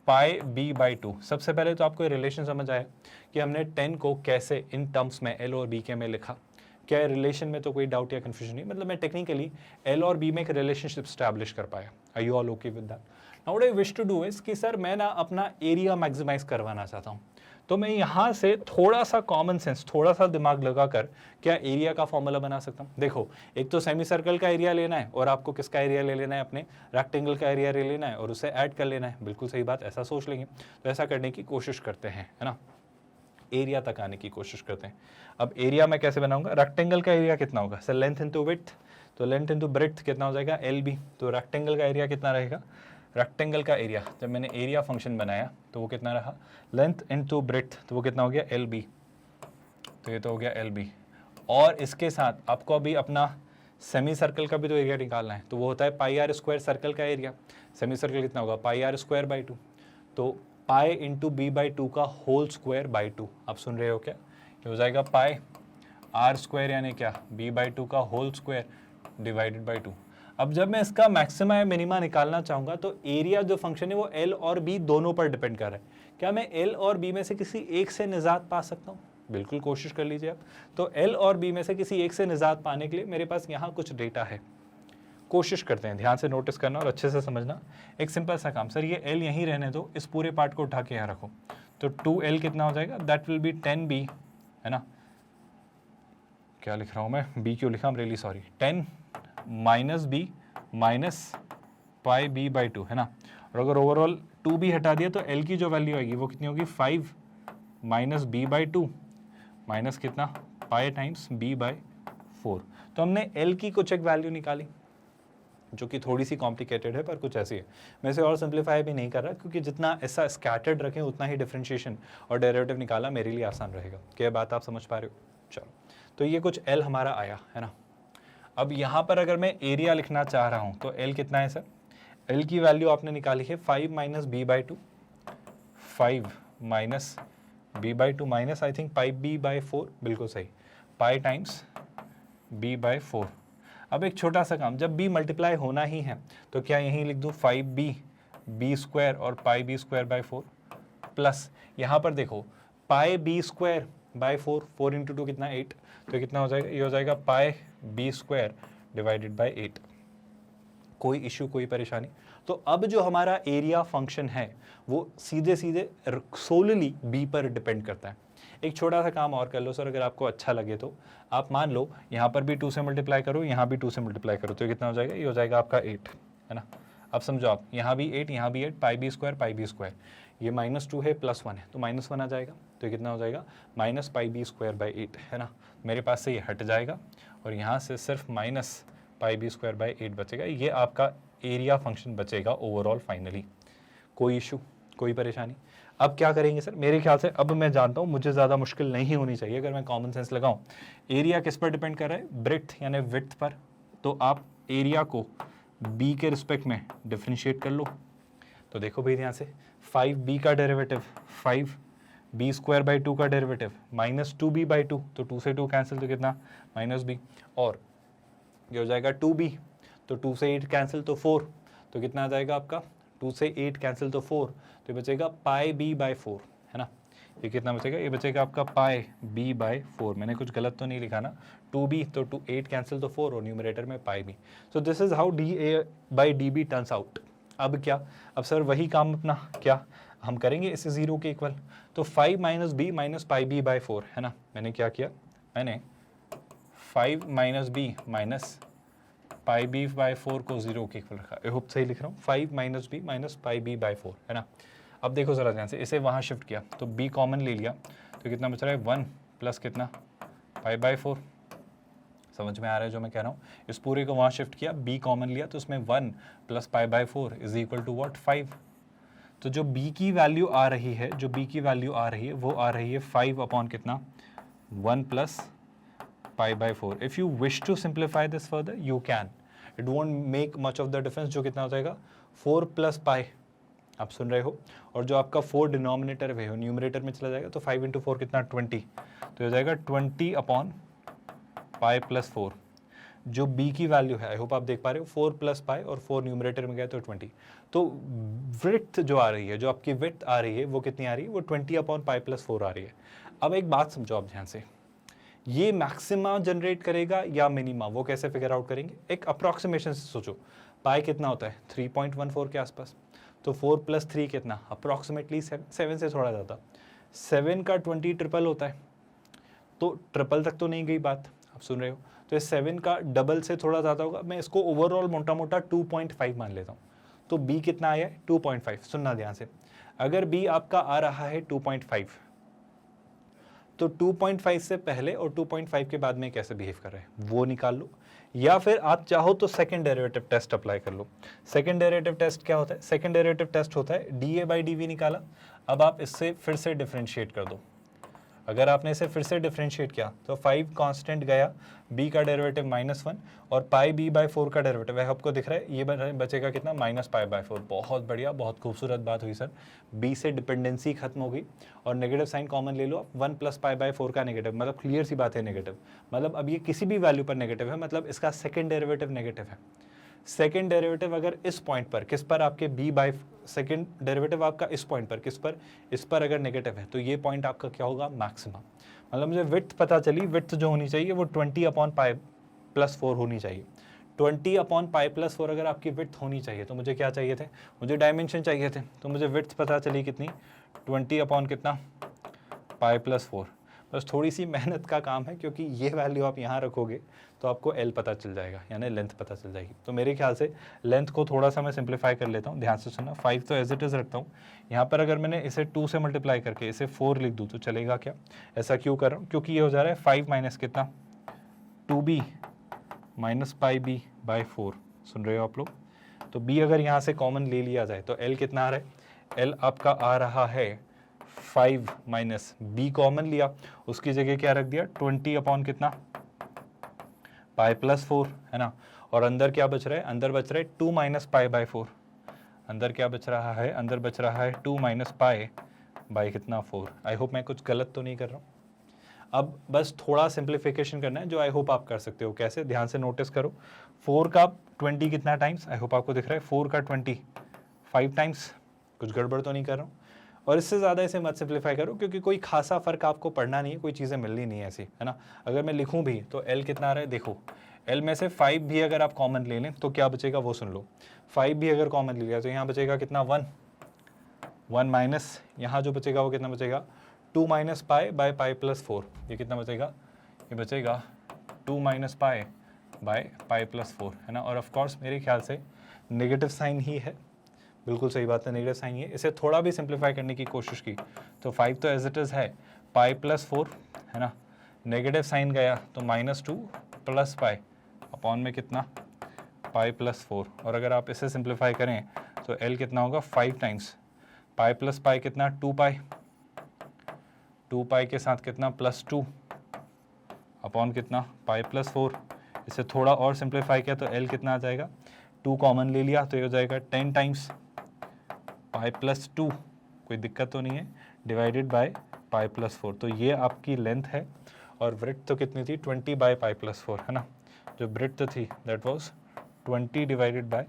Speaker 1: पाई बी बाई टू। सबसे पहले तो आपको ये रिलेशन समझ आया कि हमने 10 को कैसे इन टर्म्स में एल और बी के में लिखा। क्या रिलेशन में तो कोई डाउट या कंफ्यूजन नहीं, मतलब मैं टेक्निकली एल और बी में एक रिलेशनशिप स्टैब्लिश कर पाया। Are you all okay with that? Now what I wish to do is कि सर मैं ना अपना एरिया मैक्सिमाइज करवाना चाहता हूँ, तो मैं यहाँ से थोड़ा सा कॉमन सेंस, थोड़ा सा दिमाग लगाकर क्या एरिया का फॉर्मूला बना सकता हूँ? देखो, एक तो सेमी सर्कल का एरिया लेना है और आपको किसका एरिया ले लेना है? अपने रेक्टेंगल का एरिया ले लेना है और उसे ऐड कर लेना है। बिल्कुल सही बात, ऐसा सोच लेंगे। तो ऐसा करने की कोशिश करते हैं, है ना, एरिया तक आने की कोशिश करते हैं। अब एरिया मैं कैसे बनाऊंगा? रेक्टेंगल का एरिया कितना होगा सर? लेंथ इंटू विड्थ, तो लेंथ इंटू ब्रेड्थ कितना हो जाएगा? L B. तो रेक्टेंगल का एरिया कितना रहेगा? रेक्टेंगल का एरिया जब मैंने एरिया फंक्शन बनाया तो वो कितना रहा? लेंथ इंटू ब्रेड्थ, तो वो कितना हो गया? L B. तो ये तो हो गया एल बी। और इसके साथ आपको अभी अपना सेमी सर्कल का भी तो एरिया निकालना है, तो वो होता है पाई आर स्क्वायर सर्कल का एरिया। सेमी सर्कल कितना होगा? Pi R square by two. तो pi into B by two का होल स्क्वायर बाई टू। आप सुन रहे हो क्या? ये हो जाएगा पाई आर स्क्वायर यानी क्या? बी बाई टू का whole square divided by two. अब जब मैं इसका मैक्सिमा या मिनिमा निकालना चाहूंगा तो एरिया जो फंक्शन है वो एल और बी दोनों पर डिपेंड कर रहा है। क्या मैं एल और बी में से किसी एक से निजात पा सकता हूँ? बिल्कुल कोशिश कर लीजिए आप। तो एल और बी में से किसी एक से निजात पाने के लिए मेरे पास यहाँ कुछ डेटा है। कोशिश करते हैं, ध्यान से नोटिस करना और अच्छे से समझना। एक सिंपल सा काम, सर ये एल यहीं रहने दो, इस पूरे पार्ट को उठा के यहाँ रखो। तो 2l कितना हो जाएगा? दैट विल बी 10b, है ना। क्या लिख रहा हूँ मैं? b क्यों लिखा? Really sorry. 10 minus B minus pi B by two, है ना। और अगर ओवरऑल 2b हटा दिया तो l की जो वैल्यू आएगी वो कितनी होगी? 5 minus B by two minus कितना? Pi times b by 4। तो हमने l की कुछ एक वैल्यू निकाली जो कि थोड़ी सी कॉम्प्लिकेटेड है पर कुछ ऐसी है। मैं इसे और सिंप्लीफाई भी नहीं कर रहा क्योंकि जितना ऐसा स्कैटर्ड रखें उतना ही डिफरेंशिएशन और डेरिवेटिव निकालना मेरे लिए आसान रहेगा। क्या बात आप समझ पा रहे हो? चलो, तो ये कुछ L हमारा आया, है ना। अब यहाँ पर अगर मैं एरिया लिखना चाह रहा हूँ तो L कितना है सर? L की वैल्यू आपने निकाली है 5 minus B by two, 5 minus B by two minus I think pi B by 4, बिल्कुल सही, पाई टाइम्स बी बाई 4। अब एक छोटा सा काम, जब b मल्टीप्लाई होना ही है तो क्या यहीं लिख दूँ 5b बी स्क्वायर और पाई बी स्क्वायर बाई 4 प्लस यहाँ पर देखो पाई बी स्क्वायर बाई 4, 4 इंटू 2 कितना? 8। तो कितना हो जाएगा? ये हो जाएगा पाई बी स्क्वायर डिवाइडेड बाई 8। कोई इशू, कोई परेशानी? तो अब जो हमारा एरिया फंक्शन है वो सीधे सीधे सोलली b पर डिपेंड करता है। एक छोटा सा काम और कर लो सर, अगर आपको अच्छा लगे तो आप मान लो यहाँ पर भी 2 से मल्टीप्लाई करो, यहाँ भी 2 से मल्टीप्लाई करो, तो कितना हो जाएगा? ये हो जाएगा आपका 8, है ना। अब समझो आप, यहाँ भी 8, यहाँ भी 8, पाई बी स्क्वायर, ये -2 है +1 है तो -1 आ जाएगा। तो ये कितना हो जाएगा? Minus pi B square by 8, है ना। मेरे पास से ये हट जाएगा और यहाँ से सिर्फ minus pi B square by 8 बचेगा। ये आपका एरिया फंक्शन बचेगा ओवरऑल फाइनली। कोई इशू, कोई परेशानी? अब क्या करेंगे सर? मेरे ख्याल से अब मैं जानता हूँ मुझे ज़्यादा मुश्किल नहीं होनी चाहिए अगर मैं कॉमन सेंस लगाऊं। एरिया किस पर डिपेंड कर रहा है? ब्रेड्थ यानी विड्थ पर। तो आप एरिया को b के रिस्पेक्ट में डिफरेंशिएट कर लो। तो देखो भाई ध्यान से, 5b का डेरिवेटिव 5b स्क्वायर बाई 2 का डेरिवेटिव -2b बाई 2, तो 2 से 2 कैंसिल, तो कितना? -b। और ये हो जाएगा 2b, तो 2 से 8 कैंसिल तो 4, तो कितना आ जाएगा आपका? 2 से 8 कैंसिल तो 4, तो ये बचेगा पाई b बाई 4, है ना। ये कितना बचेगा? ये बचेगा आपका पाई b बाई 4। मैंने कुछ गलत तो नहीं लिखा ना? 2b तो 8 कैंसिल तो 4 और न्यूमरेटर में पाई b। So this is how dA by dB turns out. अब क्या? अब सर वही काम अपना क्या हम करेंगे इसे 0 के इक्वल। तो 5 minus B minus pi B by 4, है ना। मैंने क्या किया? मैंने 5 minus B minus pi B by 4 को 0 के इक्वल रखा। आई होप सही लिख रहा हूँ। 5 minus B minus pi B by 4, है ना। अब देखो ज़रा ध्यान से, इसे वहाँ शिफ्ट किया तो b कॉमन ले लिया, तो कितना बच रहा है? 1 प्लस कितना? पाई बाई 4। समझ में आ रहा है जो मैं कह रहा हूँ? इस पूरे को वहाँ शिफ्ट किया, b कॉमन लिया, तो उसमें 1 plus pi by 4 is equal to what? 5। तो जो b की वैल्यू आ रही है, वो आ रही है 5 अपॉन कितना? 1 plus pi by 4। If you wish to simplify this further you can, it won't make much of the difference, जो कितना हो जाएगा 4 प्लस पाई, आप सुन रहे हो, और जो आपका 4 डिनोमिनेटर है वो न्यूमरेटर में चला जाएगा, तो 5 इंटू 4 कितना 20, तो हो जाएगा 20 अपॉन पाई प्लस 4। जो b की वैल्यू है, आई होप आप देख पा रहे हो, 4 प्लस पाई और 4 न्यूमरेटर में गया तो 20, तो विड्थ जो आ रही है, जो आपकी विड्थ आ रही है वो कितनी आ रही है, वो 20 अपॉन पाई प्लस 4 आ रही है। अब एक बात समझो आप ध्यान से, ये मैक्सिमा जनरेट करेगा या मिनिमा, वो कैसे फिगर आउट करेंगे, एक अप्रॉक्सीमेशन से सोचो। पाई कितना होता है 3.14 के आसपास, तो 4 प्लस 3 कितना, अप्रॉक्सीमेटली 7 से थोड़ा ज़्यादा, 7 का 20 ट्रिपल होता है, तो ट्रिपल तक तो नहीं गई बात, आप सुन रहे हो, तो इस 7 का डबल से थोड़ा ज़्यादा होगा, मैं इसको ओवरऑल मोटा मोटा 2.5 मान लेता हूँ। तो b कितना आया है 2.5, सुनना ध्यान से, अगर b आपका आ रहा है 2.5, तो 2.5 से पहले और 2.5 के बाद में कैसे बिहेव कर रहे हैं वो निकाल लो, या फिर आप चाहो तो सेकंड डेरिवेटिव टेस्ट अप्लाई कर लो। सेकंड डेरिवेटिव टेस्ट क्या होता है, सेकंड डेरिवेटिव टेस्ट होता है dA/dV निकाला, अब आप इससे फिर से डिफरेंशिएट कर दो। अगर आपने इसे फिर से डिफरेंशिएट किया तो 5 कांस्टेंट गया, b का डेरिवेटिव -1 और पाई b/4 का डेरिवेटिव है, आपको दिख रहा है, ये बचेगा कितना -π/4। बहुत बढ़िया, बहुत खूबसूरत बात हुई सर, b से डिपेंडेंसी खत्म हो गई और नेगेटिव साइन कॉमन ले लो आप, 1 + π/4 का नेगेटिव, मतलब क्लियर सी बात है नेगेटिव, मतलब अब ये किसी भी वैल्यू पर नेगेटिव है, मतलब इसका सेकेंड डेरिवेटिव नेगेटिव है। सेकेंड डेरिवेटिव अगर इस पॉइंट पर, किस पर, आपके सेकेंड डेरिवेटिव आपका इस पॉइंट पर, किस पर, इस पर अगर नेगेटिव है, तो ये पॉइंट आपका क्या होगा, मैक्सिमम। मतलब मुझे विड्थ पता चली, विड्थ जो होनी चाहिए वो 20 अपॉन पाई प्लस 4 होनी चाहिए। 20 अपॉन पाई प्लस 4 अगर आपकी विड्थ होनी चाहिए, तो मुझे क्या चाहिए थे, मुझे डायमेंशन चाहिए थे, तो मुझे विड्थ पता चली कितनी, 20 अपॉन कितना, पाई प्लस 4। बस थोड़ी सी मेहनत का काम है, क्योंकि ये वैल्यू आप यहाँ रखोगे तो आपको L पता चल जाएगा, यानी लेंथ पता चल जाएगी। तो मेरे ख्याल से लेंथ को थोड़ा सा मैं सिंप्लीफाई कर लेता हूँ, ध्यान से सुनना। 5 तो एज इट इज़ रखता हूँ, यहाँ पर अगर मैंने इसे 2 से मल्टीप्लाई करके इसे 4 लिख दूँ तो चलेगा क्या, ऐसा क्यों कर रहा हूँ, क्योंकि ये हो जा रहा है 5 माइनस कितना 2b माइनस पाई b/4, सुन रहे हो आप लोग। तो b अगर यहाँ से कॉमन ले लिया जाए तो L कितना आ रहा है, L आपका आ रहा है 5 माइनस b कॉमन लिया, उसकी जगह क्या रख दिया 20 अपॉन कितना पाई प्लस 4, है ना, और अंदर क्या बच रहा है, अंदर बच रहा है 2 माइनस π/4, अंदर क्या बच रहा है, अंदर बच रहा है 2 माइनस पाई बाई कितना 4। आई होप मैं कुछ गलत तो नहीं कर रहा हूँ। अब बस थोड़ा सिंप्लीफिकेशन करना है, जो आई होप आप कर सकते हो। कैसे, ध्यान से नोटिस करो, 4 का 20 कितना टाइम्स, आई होप आपको दिख रहा है, 4 का 20 5 टाइम्स, कुछ गड़बड़ तो नहीं कर रहा हूँ। और इससे ज़्यादा इसे मत सिंप्लीफाई करो, क्योंकि कोई खासा फ़र्क आपको पढ़ना नहीं है, कोई चीज़ें मिलनी नहीं है ऐसी, है ना। अगर मैं लिखूँ भी तो L कितना आ रहा है, देखो L में से 5 भी अगर आप कॉमन ले लें तो क्या बचेगा वो सुन लो। 5 भी अगर कॉमन ले लिया तो यहाँ बचेगा कितना 1 माइनस, यहाँ जो बचेगा वो कितना बचेगा 2 minus pi by pi plus 4, ये कितना बचेगा, ये बचेगा 2 minus pi by pi plus 4, है ना। और ऑफ कोर्स मेरे ख्याल से नेगेटिव साइन ही है, बिल्कुल सही बात है, नेगेटिव साइन ही है। इसे थोड़ा भी सिंप्लीफाई करने की कोशिश की तो 5 तो एज इट इज़ है, पाई प्लस 4, है ना, नेगेटिव साइन गया तो -2 प्लस पाई अपॉन में कितना पाई प्लस 4, और अगर आप इसे सिंप्लीफाई करें तो L कितना होगा 5 टाइम्स पाई प्लस पाई कितना 2 पाई के साथ कितना +2 अपॉन कितना पाई प्लस 4। इसे थोड़ा और सिंप्लीफाई किया तो L कितना आ जाएगा, 2 कॉमन ले लिया तो ये हो जाएगा 10 टाइम्स पाई प्लस 2, कोई दिक्कत तो नहीं है, डिवाइडेड बाय पाई प्लस 4। तो ये आपकी लेंथ है, और ब्रेड्थ तो कितनी थी 20 बाय पाई प्लस 4, है ना। जो ब्रेड्थ थी that was 20 divided by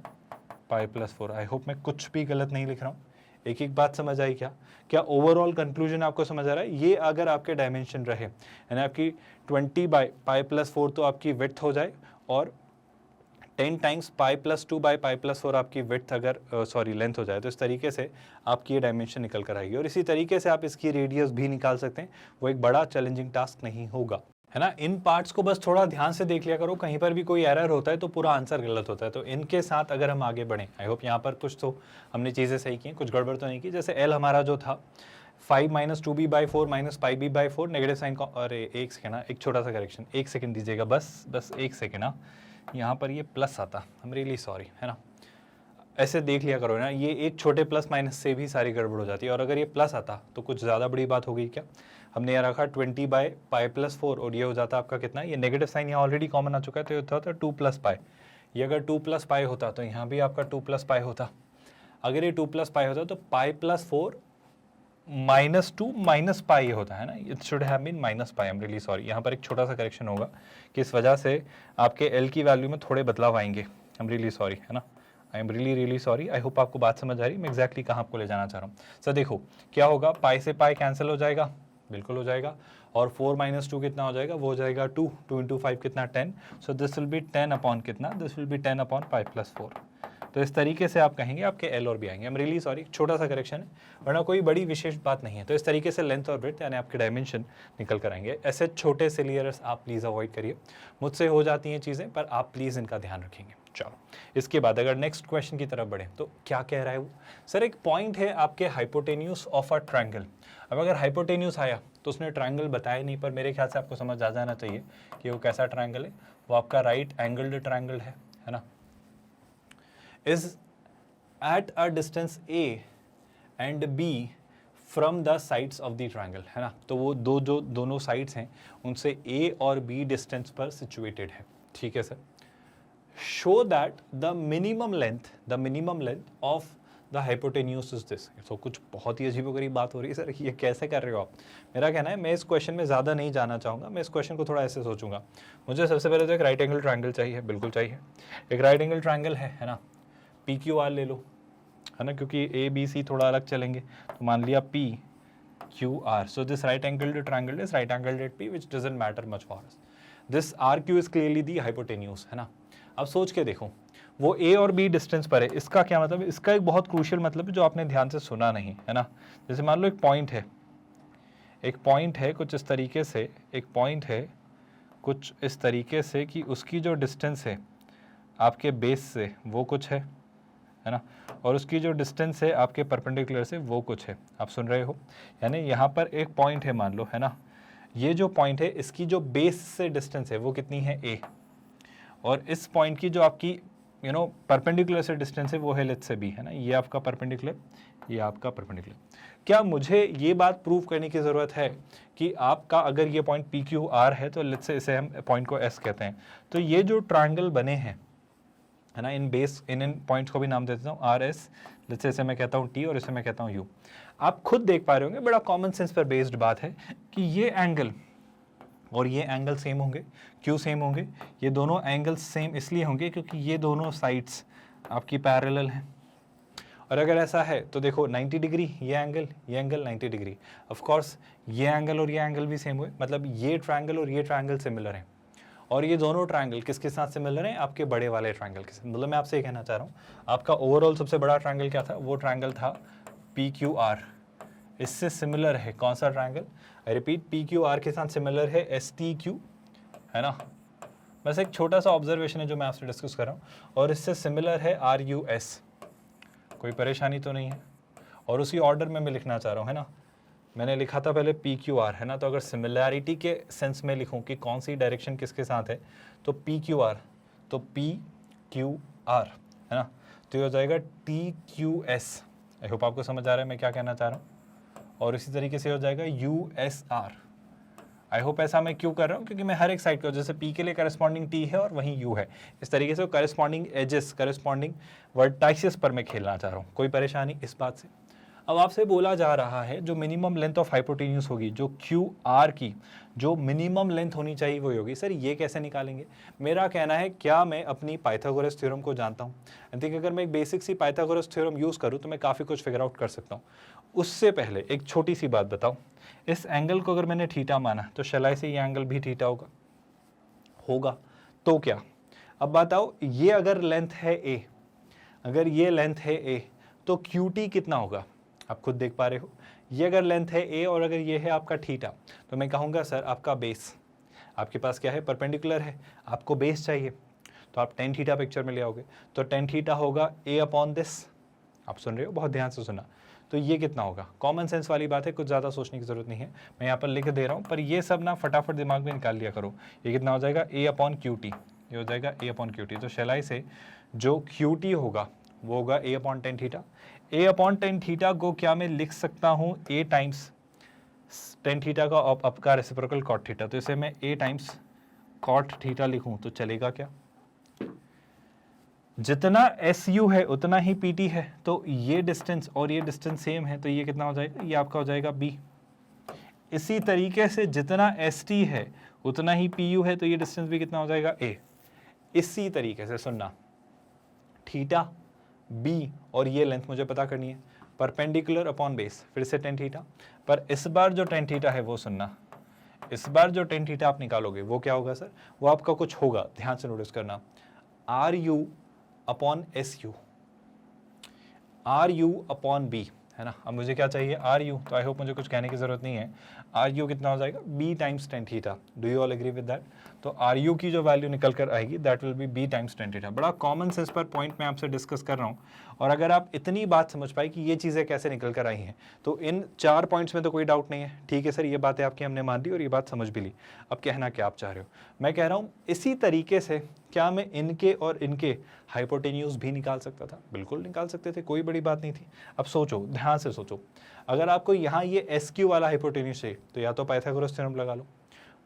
Speaker 1: pi plus 4। I hope मैं कुछ भी गलत नहीं लिख रहा हूँ। एक एक बात समझ आई क्या, क्या ओवरऑल कंक्लूजन आपको समझ आ रहा है। ये अगर आपके डायमेंशन रहे, यानी आपकी 20 बाय पाई प्लस 4 तो आपकी विड्थ हो जाए, और 10 times pi plus 2 by pi plus 4 आपकी विड्थ अगर लेंथ हो जाए, तो इस तरीके से आपकी ये डायमेंशन निकल कर आएगी। और इसी तरीके से आप इसकी रेडियस भी निकाल सकते हैं, वो एक बड़ा चैलेंजिंग टास्क नहीं होगा, है ना। इन पार्ट्स को बस थोड़ा ध्यान से देख लिया करो, कहीं पर भी कोई एरर होता है तो पूरा आंसर गलत होता है। तो इनके साथ अगर हम आगे बढ़ें, आई होप यहाँ पर कुछ तो हमने चीज़ें सही की, कुछ गड़बड़ तो नहीं की। जैसे L हमारा जो था 5 minus 2b/4 minus pi b/4, negative sign का, अरे एक सेकेंड ना, एक छोटा सा करेक्शन, एक सेकेंड दीजिएगा, बस एक सेकेंड ना, यहाँ पर ये प्लस आता, आई एम रियली सॉरी, है ना। ऐसे देख लिया करो ना, ये एक छोटे प्लस माइनस से भी सारी गड़बड़ हो जाती है, और अगर ये प्लस आता तो कुछ ज़्यादा बड़ी बात हो गई क्या। हमने यहाँ रखा 20 बाय पाई प्लस 4, और ये हो जाता आपका कितना, ये नेगेटिव साइन यहाँ ऑलरेडी कॉमन आ चुका है, तो ये होता है 2 प्लस पाई, ये अगर 2 प्लस पाई होता तो यहाँ भी आपका 2 प्लस पाई होता। अगर ये 2 प्लस पाई होता तो pi plus 4 minus 2 minus pi होता है ना, it should have been minus pi. I am really sorry, यहाँ पर एक छोटा सा करेक्शन होगा कि इस वजह से आपके एल की वैल्यू में थोड़े बदलाव आएंगे। आई एम रियली सॉरी, है ना, आई am really sorry. I hope आपको बात समझ आ रही है, मैं एक्जैक्टली कहाँ आपको ले जाना चाह रहा हूँ। सर देखो क्या होगा, पाई से पाई कैंसिल हो जाएगा, बिल्कुल हो जाएगा, और 4 माइनस 2 कितना हो जाएगा, वो हो जाएगा 2, 2 इंटू 5 कितना 10, so this will be 10 upon कितना, this will be 10 upon pi plus 4। तो इस तरीके से आप कहेंगे, आपके एल और बी आएंगे। आई एम रियली सॉरी, छोटा सा करेक्शन है, वरना कोई बड़ी विशेष बात नहीं है। तो इस तरीके से लेंथ और ब्रेड्थ यानी आपके डायमेंशन निकल कर आएंगे। ऐसे छोटे से लेयर्स आप प्लीज़ अवॉइड करिए, मुझसे हो जाती हैं चीज़ें, पर आप प्लीज़ इनका ध्यान रखेंगे। चलो इसके बाद अगर नेक्स्ट क्वेश्चन की तरफ बढ़े तो क्या कह रहा है वो, सर एक पॉइंट है आपके हाइपोटेन्यूज ऑफ अ ट्रायंगल। अब अगर हाइपोटेन्यूज आया तो उसने ट्रायंगल बताया नहीं, पर मेरे ख्याल से आपको समझ आ जाना चाहिए कि वो कैसा ट्रायंगल है। वो आपका राइट एंगल्ड ट्रायंगल है ना, is at a distance A and B from the sides of the triangle, है ना। तो वो जो दोनों साइड्स हैं उनसे ए और बी डिस्टेंस पर सिचुएटेड है, ठीक है sir. show that the minimum length of the hypotenuse is this। तो कुछ बहुत ही अजीबोगरीब बात हो रही है सर, ये कैसे कर रहे हो आप। मेरा कहना है मैं इस क्वेश्चन में ज़्यादा नहीं जाना चाहूँगा, मैं इस क्वेश्चन को थोड़ा ऐसे सोचूंगा। मुझे सबसे पहले तो एक राइट एंगल ट्रायंगल चाहिए, बिल्कुल चाहिए। एक राइट एंगल ट्रायंगल है ना, पी क्यू आर ले लो, है ना, क्योंकि ए बी सी थोड़ा अलग चलेंगे। तो मान लिया P Q R, so this right angle triangle is right angle at P which doesn't matter much for us. This R Q is clearly the hypotenuse, है ना। अब सोच के देखो, वो ए और बी डिस्टेंस पर है, इसका क्या मतलब है, इसका एक बहुत क्रूशियल मतलब है जो आपने ध्यान से सुना नहीं, है ना। जैसे मान लो एक पॉइंट है कुछ इस तरीके से, एक पॉइंट है कुछ इस तरीके से कि उसकी जो डिस्टेंस है आपके बेस से वो कुछ है ना, और उसकी जो डिस्टेंस है आपके परपेंडिकुलर से वो कुछ है। आप सुन रहे हो, यानी यहाँ पर एक पॉइंट है मान लो, है ना, ये जो पॉइंट है इसकी जो बेस से डिस्टेंस है वो कितनी है ए, और इस पॉइंट की जो आपकी परपेंडिकुलर से डिस्टेंस है वो है लेट्स से बी, है ना। ये आपका परपेंडिकुलर, ये आपका परपेंडिकुलर। क्या मुझे ये बात प्रूव करने की ज़रूरत है कि आपका अगर ये पॉइंट पी क्यू आर है तो लेट्स से इसे हम पॉइंट को एस कहते हैं, तो ये जो ट्रायंगल बने हैं, है ना, इन पॉइंट्स को भी नाम दे देता हूँ आर एस, लेट्स से इसे मैं कहता हूँ टी और इसे मैं कहता हूँ यू। आप खुद देख पा रहे होंगे, बड़ा कॉमन सेंस पर बेस्ड बात है कि ये एंगल और ये एंगल सेम होंगे। क्यों सेम होंगे, ये दोनों एंगल सेम इसलिए होंगे क्योंकि ये दोनों साइड्स आपकी पैरेलल हैं। और अगर ऐसा है तो देखो 90 डिग्री ये एंगल 90 डिग्री, ऑफ कोर्स ये एंगल और ये एंगल भी सेम हुए, मतलब ये ट्रायंगल और ये ट्रायंगल सिमिलर हैं। और ये दोनों ट्रायंगल किसके साथ सिमिलर हैं, आपके बड़े वाले ट्रायंगल के साथ। मतलब मैं आपसे ये कहना चाह रहा हूँ, आपका ओवरऑल सबसे बड़ा ट्रायंगल क्या था, वो ट्रायंगल था पी क्यू आर। इससे सिमिलर है कौन सा triangle, I repeat, P Q are के साथ सिमिलर है एस टी क्यू, है ना। बस एक छोटा सा ऑब्जर्वेशन है जो मैं आपसे डिस्कस कर रहा हूँ। और इससे सिमिलर है आर यू एस, कोई परेशानी तो नहीं है। और उसी ऑर्डर में मैं लिखना चाह रहा हूँ, है ना। मैंने लिखा था पहले पी क्यू आर, है ना, तो अगर सिमिलैरिटी के सेंस में लिखूँ कि कौन सी डायरेक्शन किसके साथ है, तो पी क्यू आर, तो पी क्यू आर, है ना, तो ये हो जाएगा टी क्यू एस। आई होप आपको समझ आ रहा है मैं क्या कहना चाह रहा हूँ। और इसी तरीके से हो जाएगा U S R. I hope ऐसा मैं क्यों कर रहा हूँ, क्योंकि मैं हर एक साइड को, जैसे पी के लिए करस्पॉन्डिंग टी है और वहीं यू है, इस तरीके से करस्पॉन्डिंग एजेस, करस्पॉन्डिंग वर्टाइसेस पर मैं खेलना चाह रहा हूँ। कोई परेशानी इस बात से। अब आपसे बोला जा रहा है जो मिनिमम लेंथ ऑफ हाइपोटेन्यूज होगी, जो क्यू आर की जो मिनिमम लेंथ होनी चाहिए वो होगी। सर ये कैसे निकालेंगे, मेरा कहना है क्या मैं अपनी पाइथागोरस थ्योरम को जानता हूँ। आई थिंक अगर मैं एक बेसिक सी पाइथागोरस थ्योरम यूज़ करूँ तो मैं काफ़ी कुछ फिगर आउट कर सकता हूँ। उससे पहले एक छोटी सी बात बताओ, इस एंगल को अगर मैंने थीटा माना तो शलाई से ये एंगल भी थीटा होगा तो क्या। अब बताओ, ये अगर लेंथ है ए, अगर ये लेंथ है ए तो क्यू टी कितना होगा, आप खुद देख पा रहे हो। ये अगर लेंथ है ए और अगर ये है आपका थीटा, तो मैं कहूँगा सर आपका बेस, आपके पास क्या है, परपेंडिकुलर है, आपको बेस चाहिए, तो आप टेन थीटा पिक्चर में ले आओगे, तो टेन थीटा होगा ए अपॉन दिस। आप सुन रहे हो, बहुत ध्यान से सुना। तो ये कितना होगा, कॉमन सेंस वाली बात है, कुछ ज़्यादा सोचने की ज़रूरत नहीं है, मैं यहाँ पर लिख दे रहा हूँ, पर ये सब ना फटाफट दिमाग में निकाल लिया करो। ये कितना हो जाएगा, ए अपॉन क्यू टी, ये हो जाएगा ए अपॉन क्यू टी। तो शलाई से जो क्यू टी होगा वो होगा A upon tan theta. A upon tan theta को क्या मैं लिख सकता हूँ, ए टाइम्स टेन थीटा का आपका रेसिप्रोकल कॉट थीटा, तो इसे मैं ए टाइम्स कॉट थीटा लिखूँ तो चलेगा क्या। जितना एस यू है उतना ही पी टी है, तो ये डिस्टेंस और ये डिस्टेंस सेम है, तो ये कितना हो जाएगा, ये आपका हो जाएगा बी। इसी तरीके से जितना एस टी है उतना ही पी यू है, तो ये डिस्टेंस भी कितना हो जाएगा, ए। इसी तरीके से सुनना, थीटा बी और ये लेंथ मुझे पता करनी है, परपेंडिकुलर अपॉन बेस, फिर से टेन थीटा। पर इस बार जो टेन थीटा है वो सुनना, इस बार जो टेन थीटा आप निकालोगे वो क्या होगा सर, वो आपका कुछ होगा, ध्यान से नोटिस करना, R U upon S U, R U upon B, है ना। अब मुझे क्या चाहिए, आर यू, तो आई होप मुझे कुछ कहने की जरूरत नहीं है, आर यू कितना हो जाएगा, B times tan theta. Do you all agree with that? तो आर यू की जो वैल्यू निकल कर आएगी that will be B times tan theta. बड़ा कॉमन सेंस पर पॉइंट मैं आपसे डिस्कस कर रहा हूँ, और अगर आप इतनी बात समझ पाए कि ये चीज़ें कैसे निकल कर आई हैं, तो इन 4 पॉइंट्स में तो कोई डाउट नहीं है। ठीक है सर, ये बातें आपकी हमने मान ली और ये बात समझ भी ली। अब कहना क्या आप चाह रहे हो, मैं कह रहा हूँ इसी तरीके से क्या मैं इनके और इनके हाइपोटेन्यूज भी निकाल सकता था? बिल्कुल निकाल सकते थे, कोई बड़ी बात नहीं थी। अब सोचो, ध्यान से सोचो, अगर आपको यहाँ ये एस क्यू वाला हाइपोटेन्यूज है तो या तो पाइथागोरस थ्योरम लगा लो,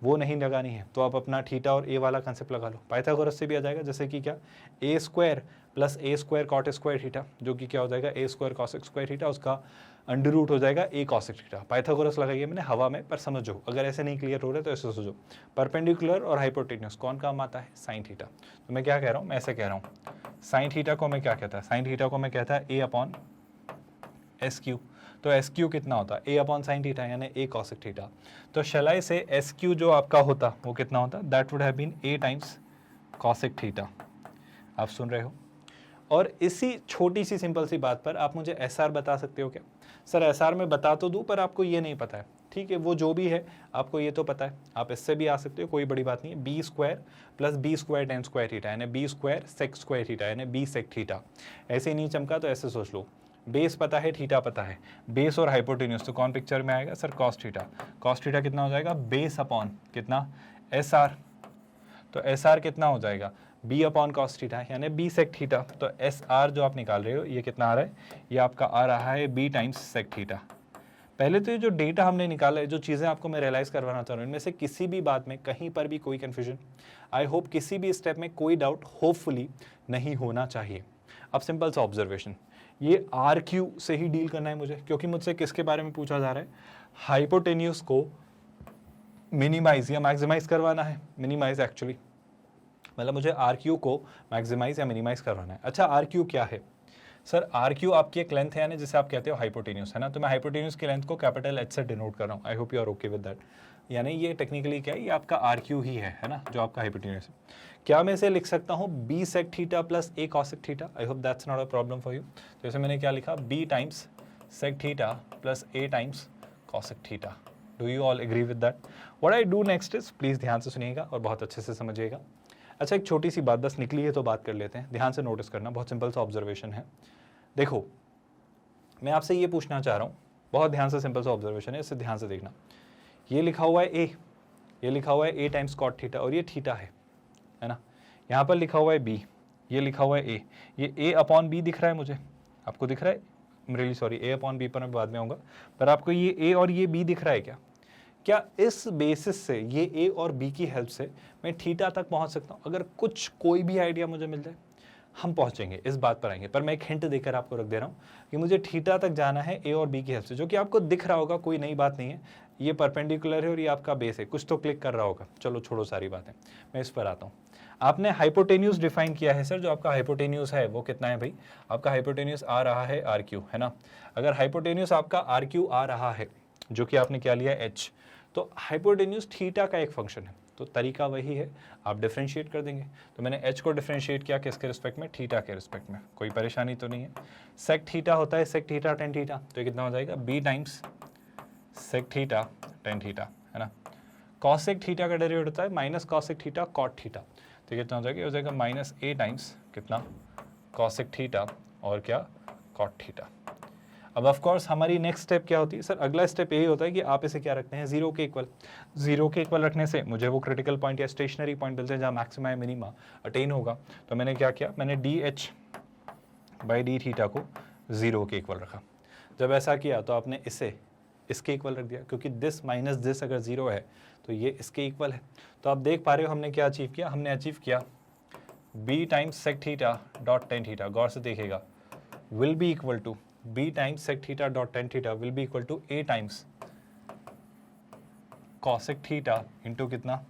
Speaker 1: वो नहीं लगानी है तो आप अपना थीटा और ए वाला कंसेप्ट लगा लो। पाइथागोरस से भी आ जाएगा, जैसे कि क्या, ए स्क्वायर प्लस ए स्क्वायर कॉट स्क्वायर थीटा, जो कि क्या हो जाएगा, ए स्क्वायर कॉसेक स्क्वायर थीटा, उसका अंडर रूट हो जाएगा ए कॉसेक थीटा। पाइथागोरस लगाइए मैंने हवा में, पर समझो, अगर ऐसे नहीं क्लियर हो रहा है तो ऐसे सोचो, परपेंडिकुलर और हाइपोटेन्यूज कौन काम आता है, साइन थीटा। तो मैं क्या कह रहा हूँ, मैं ऐसे कह रहा हूँ, साइन थीटा को मैं क्या कहता है, साइन थीटा को मैं कहता है ए अपॉन एस क्यू। तो एस क्यू कितना होता है, ए अपॉन साइन थीटा, यानी ए कॉसेक थीटा। तो शलाई से एस क्यू जो आपका होता वो कितना होता, that would have been A times cosec theta. आप सुन रहे हो? और इसी छोटी सी सिंपल सी बात पर आप मुझे एस आर बता सकते हो क्या? सर एस आर में बता तो दूं, पर आपको ये नहीं पता है। ठीक है, वो जो भी है आपको ये तो पता है, आप इससे भी आ सकते हो, कोई बड़ी बात नहीं है। B square plus b square tan square theta, यानी b square sec square theta, यानी बी सेक थीटा। ऐसे ही नहीं चमका तो ऐसे सोच लो, बेस पता है, थीटा पता है, बेस और हाइपोटेन्यूज, तो कौन पिक्चर में आएगा sir, cos theta. Cos theta कितना हो जाएगा, बेस अपॉन कितना, एस आर। तो एस आर कितना हो जाएगा, बी अपॉन कॉस थीटा, यानी बी सेक थीटा। तो एस आर जो आप निकाल रहे हो ये कितना आ रहा है, ये आपका आ रहा है बी टाइम्स सेक थीटा। पहले तो ये जो डेटा हमने निकाला है, जो चीज़ें आपको मैं रियलाइज़ करवाना चाह रहा हूँ, इनमें से किसी भी बात में कहीं पर भी कोई कन्फ्यूजन, आई होप किसी भी स्टेप में कोई डाउट होपफुली नहीं होना चाहिए। अब सिंपल सा ऑब्जर्वेशन, ये आर क्यू से ही डील करना है मुझे, क्योंकि मुझसे किसके बारे में पूछा जा रहा है, हाइपोटेन्यूज को मिनिमाइज या मैक्सिमाइज करवाना है। मिनिमाइज एक्चुअली मतलब मुझे आर क्यू को मैक्सिमाइज या मिनिमाइज करवाना है। अच्छा, आर क्यू क्या है सर? आर क्यू आपकी एक लेंथ है, यानी जिसे आप कहते हो हाइपोटेन्यूज, है ना। तो मैं हाइपोटेन्यूज की लेंथ को कैपिटल एच से डिनोट कर रहा हूँ। I hope you are okay with that. यानी ये टेक्निकली क्या है, ये आपका आर क्यू ही है ना, जो आपका हाइपोटेन्यूज है। क्या मैं इसे लिख सकता हूँ B sec theta plus A cosec theta? I hope that's not a problem for you. तो इसे मैंने क्या लिखा, B times sec theta plus A times cosec theta. Do you all agree with that? What I do next is, please ध्यान से सुनिएगा और बहुत अच्छे से समझिएगा। अच्छा, एक छोटी सी बात, बस निकली है तो बात कर लेते हैं, ध्यान से नोटिस करना, बहुत सिंपल सा ऑब्जर्वेशन है। देखो, मैं आपसे ये पूछना चाह रहा हूँ, बहुत ध्यान से, सिंपल सा ऑब्जर्वेशन है, इससे ध्यान से देखना। ये लिखा हुआ है ए, ये लिखा हुआ है ए टाइम्स कॉट थीटा, और ये थीटा है ना। यहाँ पर लिखा हुआ है बी, ये लिखा हुआ है ए, ये ए अपॉन बी दिख रहा है मुझे, आपको दिख रहा है? रियली सॉरी, ए अपॉन बी पर मैं बाद में आऊँगा, पर आपको ये ए और ये बी दिख रहा है क्या? क्या इस बेसिस से, ये ए और बी की हेल्प से मैं थीटा तक पहुँच सकता हूँ? अगर कुछ कोई भी आइडिया मुझे मिल जाए, हम पहुंचेंगे, इस बात पर आएंगे, पर मैं एक हिंट देकर आपको रख दे रहा हूँ कि मुझे थीटा तक जाना है ए और बी की हेल्प से, जो कि आपको दिख रहा होगा, कोई नई बात नहीं है। ये परपेंडिकुलर है और ये आपका बेस है, कुछ तो क्लिक कर रहा होगा। चलो छोड़ो सारी बातें, मैं इस पर आता हूँ। आपने हाइपोटेन्यूज डिफाइन किया है सर, जो आपका हाइपोटेन्यूज है वो कितना है भाई? आपका हाइपोटेन्यूज आ रहा है आर क्यू, है ना। अगर हाइपोटेन्यूज आपका आर क्यू आ रहा है, जो कि आपने क्या लिया एच, तो हाइपोटेन्यूज थीटा का एक फंक्शन है, तो तरीका वही है, आप डिफरेंशिएट कर देंगे। तो मैंने h को डिफरेंशिएट किया किसके रिस्पेक्ट में, थीटा के रिस्पेक्ट में, कोई परेशानी तो नहीं है। सेक थीटा होता है सेक थीटा टेन थीटा, तो ये कितना हो जाएगा, b times sec theta tan theta, है ना। कॉसेक थीटा का डेरिवेटिव होता है minus cosec theta cot theta, तो ये कितना हो जाएगा, हो जाएगा माइनस ए टाइम्स कितना, कॉसेक थीटा और क्या, कॉट थीटा। अब ऑफ कोर्स हमारी नेक्स्ट स्टेप क्या होती है सर? अगला स्टेप यही होता है कि आप इसे क्या रखते हैं, जीरो के इक्वल। जीरो के इक्वल रखने से मुझे वो क्रिटिकल पॉइंट या स्टेशनरी पॉइंट मिलते हैं जहाँ मैक्सिमा या मिनिमा अटेन होगा। तो मैंने क्या किया, मैंने D H by D theta को जीरो के इक्वल रखा। जब ऐसा किया तो आपने इसे इसके इक्वल रख दिया, क्योंकि दिस माइनस दिस अगर जीरो है तो ये इसके इक्वल है। तो आप देख पा रहे हो हमने क्या अचीव किया, हमने अचीव किया b times sec theta dot tan theta, गौर से देखिएगा, will be equal to b times sec theta dot tan theta will be equal to a times cosec theta into कितना,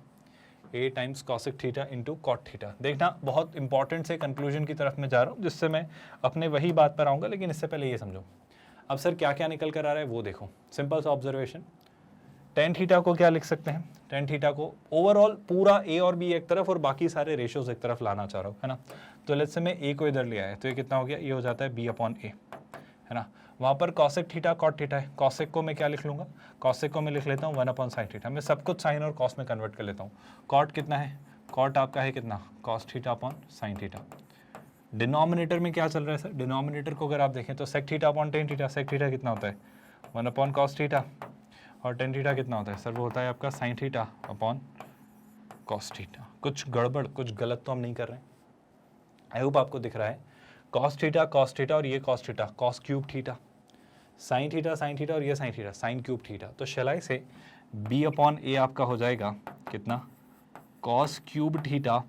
Speaker 1: a times cosec theta into cot theta. देखना बहुत important से conclusion की तरफ मैं जा रहा हूँ, जिससे मैं अपने वही बात पर आऊँगा, लेकिन इससे पहले ये समझो अब सर क्या क्या निकल कर आ रहा है वो देखो। सिंपल सा ऑब्जर्वेशन, टेन थीटा को क्या लिख सकते हैं, टेन थीटा को ओवरऑल पूरा ए और बी एक तरफ और बाकी सारे रेशियोज एक तरफ लाना चाह रहा हूँ, है ना। तो लेट्स से मैं ए को इधर ले आया तो ये कितना हो गया, ये हो जाता है बी अपॉन ए, है ना। वहाँ पर कॉसेक थीटा कॉट थीटा है, कॉसेक को मैं क्या लिख लूँगा, कॉसेक को मैं लिख लेता हूँ 1 अपॉन साइन थीटा, मैं सब कुछ साइन और कॉस में कन्वर्ट कर लेता हूँ। कॉट कितना है, कॉट आपका है कितना, cos theta upon sine theta. Denominator में क्या चल रहा है सर, डिनोमिनेटर को अगर आप देखें तो sec theta upon tan theta, sec theta कितना होता है 1 अपॉन कॉस थीटा, और टेन थीटा कितना होता है सर, वो होता है आपका sine theta upon cos theta. कुछ गड़बड़ कुछ गलत तो हम नहीं कर रहे हैं, आई होप आपको दिख रहा है। कॉस थीटा और ये cos theta, cos cube theta, sine theta और ये sine theta, sine cube theta. तो शलाई से बी अपॉन ए आपका हो जाएगा कितना, cos cube theta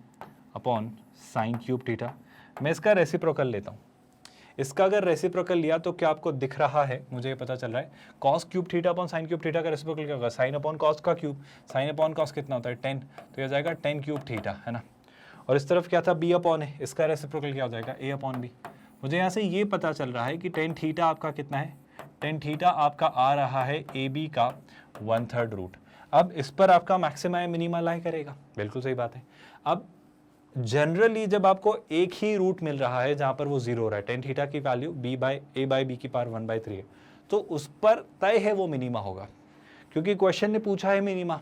Speaker 1: upon sine cube theta. मैं इसका रेसिप्रोकल लेता हूँ, इसका अगर रेसिप्रोकल लिया तो क्या आपको दिख रहा है, मुझे ये पता चल रहा है cos cube theta upon sine cube theta का रेसिप्रोकल क्या होगा, साइन अपॉन कॉस का क्यूब, साइन अपॉन कॉस कितना होता है 10, तो ये जाएगा 10 क्यूब थीटा, है ना। और इस तरफ क्या था बी अपॉन है, इसका रेसिप्रोकल क्या हो जाएगा ए अपॉन बी। मुझे यहाँ से ये पता चल रहा है कि टेन थीटा आपका कितना है, टेन थीटा आपका आ रहा है ए बी का 1/3 रूट। अब इस पर आपका मैक्सिमा या मिनिमा लाई करेगा, बिल्कुल सही बात है। अब जनरली जब आपको एक ही रूट मिल रहा है जहां पर वो जीरो हो रहा है, टेन थीटा की वैल्यू ए बाई बी की पावर 1/3 है, तो उस पर तय है वो मिनिमा होगा, क्योंकि क्वेश्चन ने पूछा है मिनिमा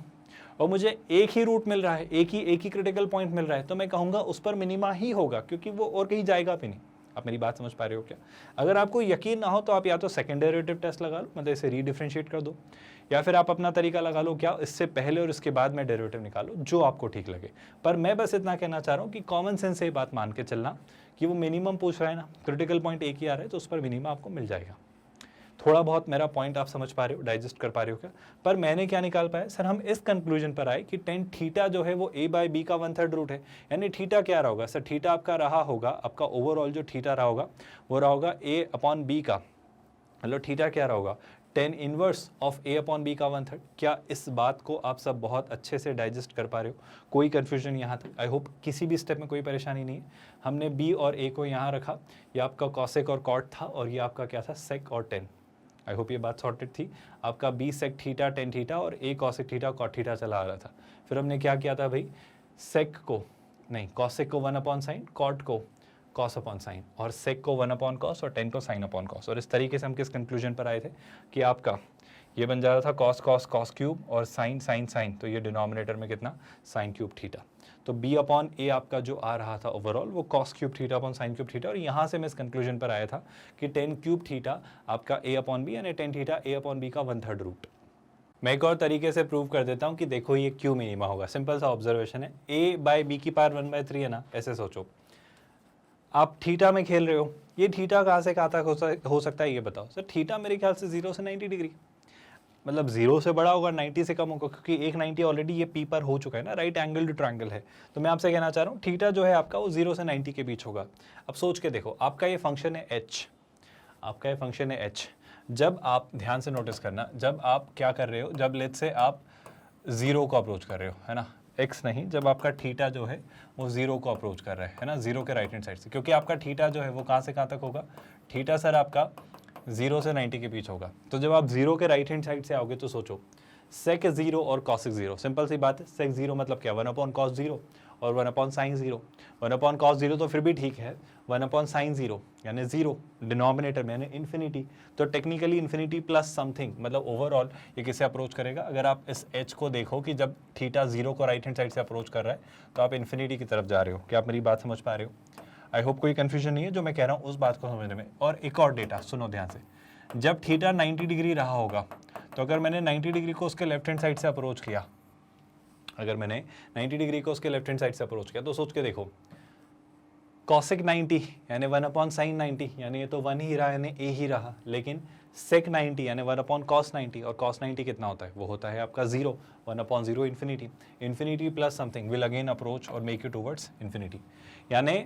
Speaker 1: और मुझे एक ही रूट मिल रहा है, एक ही क्रिटिकल पॉइंट मिल रहा है, तो मैं कहूँगा उस पर मिनिमा ही होगा, क्योंकि वो और कहीं जाएगा भी नहीं। आप मेरी बात समझ पा रहे हो क्या? अगर आपको यकीन ना हो तो आप या तो सेकंड डेरिवेटिव टेस्ट लगा लो, मतलब इसे रीडिफरेंशिएट कर दो, या फिर आप अपना तरीका लगा लो, क्या इससे पहले और इसके बाद में डेरिवेटिव निकालो, जो आपको ठीक लगे। पर मैं बस इतना कहना चाह रहा हूँ कि कॉमन सेंस से ये बात मान के चलना कि वो मिनिमम पूछ रहा है ना, क्रिटिकल पॉइंट एक ही आ रहा है, तो उस पर मिनिमम आपको मिल जाएगा। थोड़ा बहुत मेरा पॉइंट आप समझ पा रहे हो, डाइजेस्ट कर पा रहे हो क्या? पर मैंने क्या निकाल पाया सर, हम इस कंक्लूजन पर आए कि टेन थीटा जो है वो ए बाई बी का 1/3 रूट है, यानी थीटा क्या रहा होगा सर, थीटा आपका रहा होगा, आपका ओवरऑल जो थीटा रहा होगा वो रहा होगा ए अपॉन बी का, हेलो थीटा क्या रहा होगा, tan inverse of A upon B का 1/3। क्या इस बात को आप सब बहुत अच्छे से डाइजेस्ट कर पा रहे हो? कोई कन्फ्यूजन यहाँ तक? आई होप किसी भी स्टेप में कोई परेशानी नहीं है। हमने बी और ए को यहाँ रखा, ये आपका कॉसेक और कॉट था, और ये आपका क्या था, सेक और टेन। आई होप ये बात सॉर्टेड थी। आपका B sec theta tan theta और A cosec theta cot theta चला आ रहा था। फिर हमने क्या किया था भाई, सेक को नहीं, कॉसेक को 1 अपॉन साइन, कॉट को कॉस अपॉन साइन, और सेक को 1 अपॉन कॉस और टेन को साइन अपॉन कॉस। और इस तरीके से हम किस कंक्लूजन पर आए थे कि आपका ये बन जा रहा था कॉस कॉस कॉस क्यूब और साइन साइन साइन, तो ये डिनोमिनेटर में कितना, साइन क्यूब थीटा। तो बी अपॉन ए आपका जो आ रहा था ओवरऑल वो cos cube theta upon sine cube theta, और यहाँ से मैं इस कंक्लूजन पर आया था कि टेन क्यूब थीटा आपका ए अपॉन बी, यानी टेन थीटा ए अपॉन बी का 1/3 रूट। मैं एक और तरीके से प्रूव कर देता हूँ कि देखो ये क्यों मिनिमा होगा। सिंपल सा ऑब्जर्वेशन है, ए बाई बी की पावर 1/3 है ना, ऐसे सोचो आप थीटा में खेल रहे हो, ये थीटा कहाँ से कहाँ तक हो सकता है ये बताओ सर। थीटा मेरे ख्याल से 0 से 90 डिग्री, मतलब 0 से बड़ा होगा, 90 से कम होगा, क्योंकि एक 90 ऑलरेडी ये पी पर हो चुका है ना, राइट एंगल्ड ट्रायंगल है। तो मैं आपसे कहना चाह रहा हूँ थीटा जो है आपका वो 0 से 90 के बीच होगा। अब सोच के देखो, आपका ये फंक्शन है एच, आपका ये फंक्शन है एच। जब आप ध्यान से नोटिस करना, जब आप क्या कर रहे हो, जब लेट्स से आप 0 को अप्रोच कर रहे हो, है ना, एक्स नहीं, जब आपका थीटा जो है वो 0 को अप्रोच कर रहा है ना, 0 के राइट हैंड साइड से, क्योंकि आपका थीटा जो है वो कहाँ से कहाँ तक होगा, थीटा सर आपका 0 से 90 के बीच होगा। तो जब आप 0 के राइट हैंड साइड से आओगे तो सोचो सेक 0 और कॉसिक 0, सिंपल सी बात है। सेक 0 मतलब क्या, 1 अपॉन कॉस 0 और 1 अपॉन साइन 0। 1 अपॉन कॉस 0 तो फिर भी ठीक है, 1 अपॉन साइन 0 यानी 0 डिनोमिनेटर में यानी इन्फिनिटी, तो टेक्निकली इन्फिनिटी प्लस समथिंग, मतलब ओवरऑल ये किसे अप्रोच करेगा। अगर आप इस एच को देखो कि जब थीटा 0 को राइट हैंड साइड से अप्रोच कर रहा है तो आप इन्फिनिटी की तरफ जा रहे हो। क्या आप मेरी बात समझ पा रहे हो? आई होप कोई कन्फ्यूजन नहीं है जो मैं कह रहा हूँ उस बात को समझने में। और एक और डेटा सुनो ध्यान से, जब थीटा 90 डिग्री रहा होगा तो अगर मैंने 90 डिग्री को उसके लेफ्ट हैंड साइड से अप्रोच किया, अगर मैंने 90 डिग्री को उसके लेफ्ट हैंड साइड से अप्रोच किया तो सोच के देखो, कॉसेक 90 यानी 1/sin 90 यानी ये तो 1 ही रहा यानी a ही रहा, लेकिन सेक 90 यानी 1/cos 90 और cos 90 कितना होता है, वो होता है आपका 0, 1/0 infinity, infinity plus something will again approach और मेक यू टूवर्ड्स इन्फिनिटी, यानी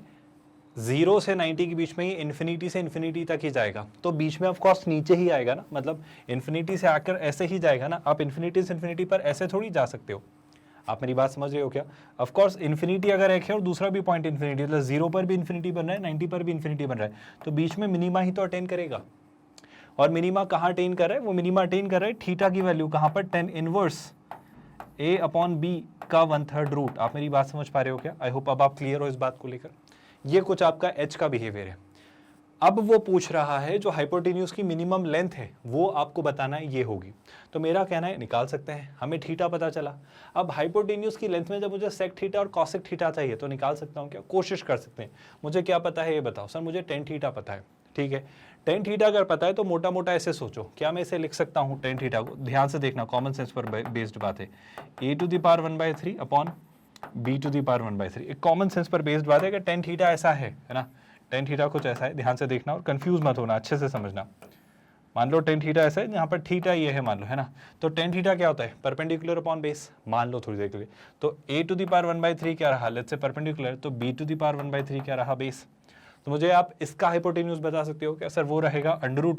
Speaker 1: 0 से 90 के बीच में ही इन्फिनिटी से इन्फिनिटी तक ही जाएगा, तो बीच में ऑफ कोर्स नीचे ही आएगा ना, मतलब इन्फिनिटी से आकर ऐसे ही जाएगा ना, आप इन्फिनिटी से इन्फिनिटी पर ऐसे थोड़ी जा सकते हो, आप मेरी बात समझ रहे हो क्या? ऑफ कोर्स इन्फिनिटी अगर एक है और दूसरा भी पॉइंट इन्फिनिटी, मतलब 0 पर भी इन्फिनिटी बन रहा है, 90 पर भी इन्फिनिटी बन रहा है, तो बीच में मिनिमा ही तो अटेन करेगा, और मिनिमा कहाँ अटेन कर रहा है, वो मिनिमा अटेन कर रहा है थीटा की वैल्यू कहाँ पर, tan इनवर्स a/b का 1/3 रूट। आप मेरी बात समझ पा रहे हो क्या? आई होप अब आप क्लियर हो इस बात को लेकर। ये कुछ आपका h का बिहेवियर है। अब वो पूछ रहा है जो हाइपोटेन्यूज की मिनिमम लेंथ है वो आपको बताना है, ये होगी, तो मेरा कहना है निकाल सकते हैं, हमें थीटा पता चला। अब हाइपोटेन्यूज की लेंथ में जब मुझे सेक थीटा और कॉसेक थीटा चाहिए तो निकाल सकता हूँ क्या? कोशिश कर सकते हैं। मुझे क्या पता है ये बताओ। सर मुझे tan थीटा पता है, ठीक है, tan थीटा अगर पता है तो मोटा मोटा ऐसे सोचो, क्या मैं इसे लिख सकता हूँ tan थीटा को? ध्यान से देखना, कॉमन सेंस पर बेस्ड बात है, a⁴ 1/3 b⁴ 1/3, एक कॉमन सेंस पर बेस्ड बात है कि tan थीटा ऐसा है ना, tan थीटा कुछ ऐसा है, ध्यान से देखना और कंफ्यूज मत होना, अच्छे से समझना। मान लो tan थीटा ऐसा है, यहाँ पर थीटा ये है मान लो, है ना, तो tan थीटा क्या होता है, परपेंडिकुलर अपॉन बेस, मान लो थोड़ी देर के लिए, तो a⁴ 1/3 क्या रहा, लेट्स से परपेंडिकुलर, तो b⁴ 1/3 क्या रहा, बेस। तो मुझे आप इसका हाइपोटेन्यूज बता सकते हो क्या? सर वो रहेगा √a⁴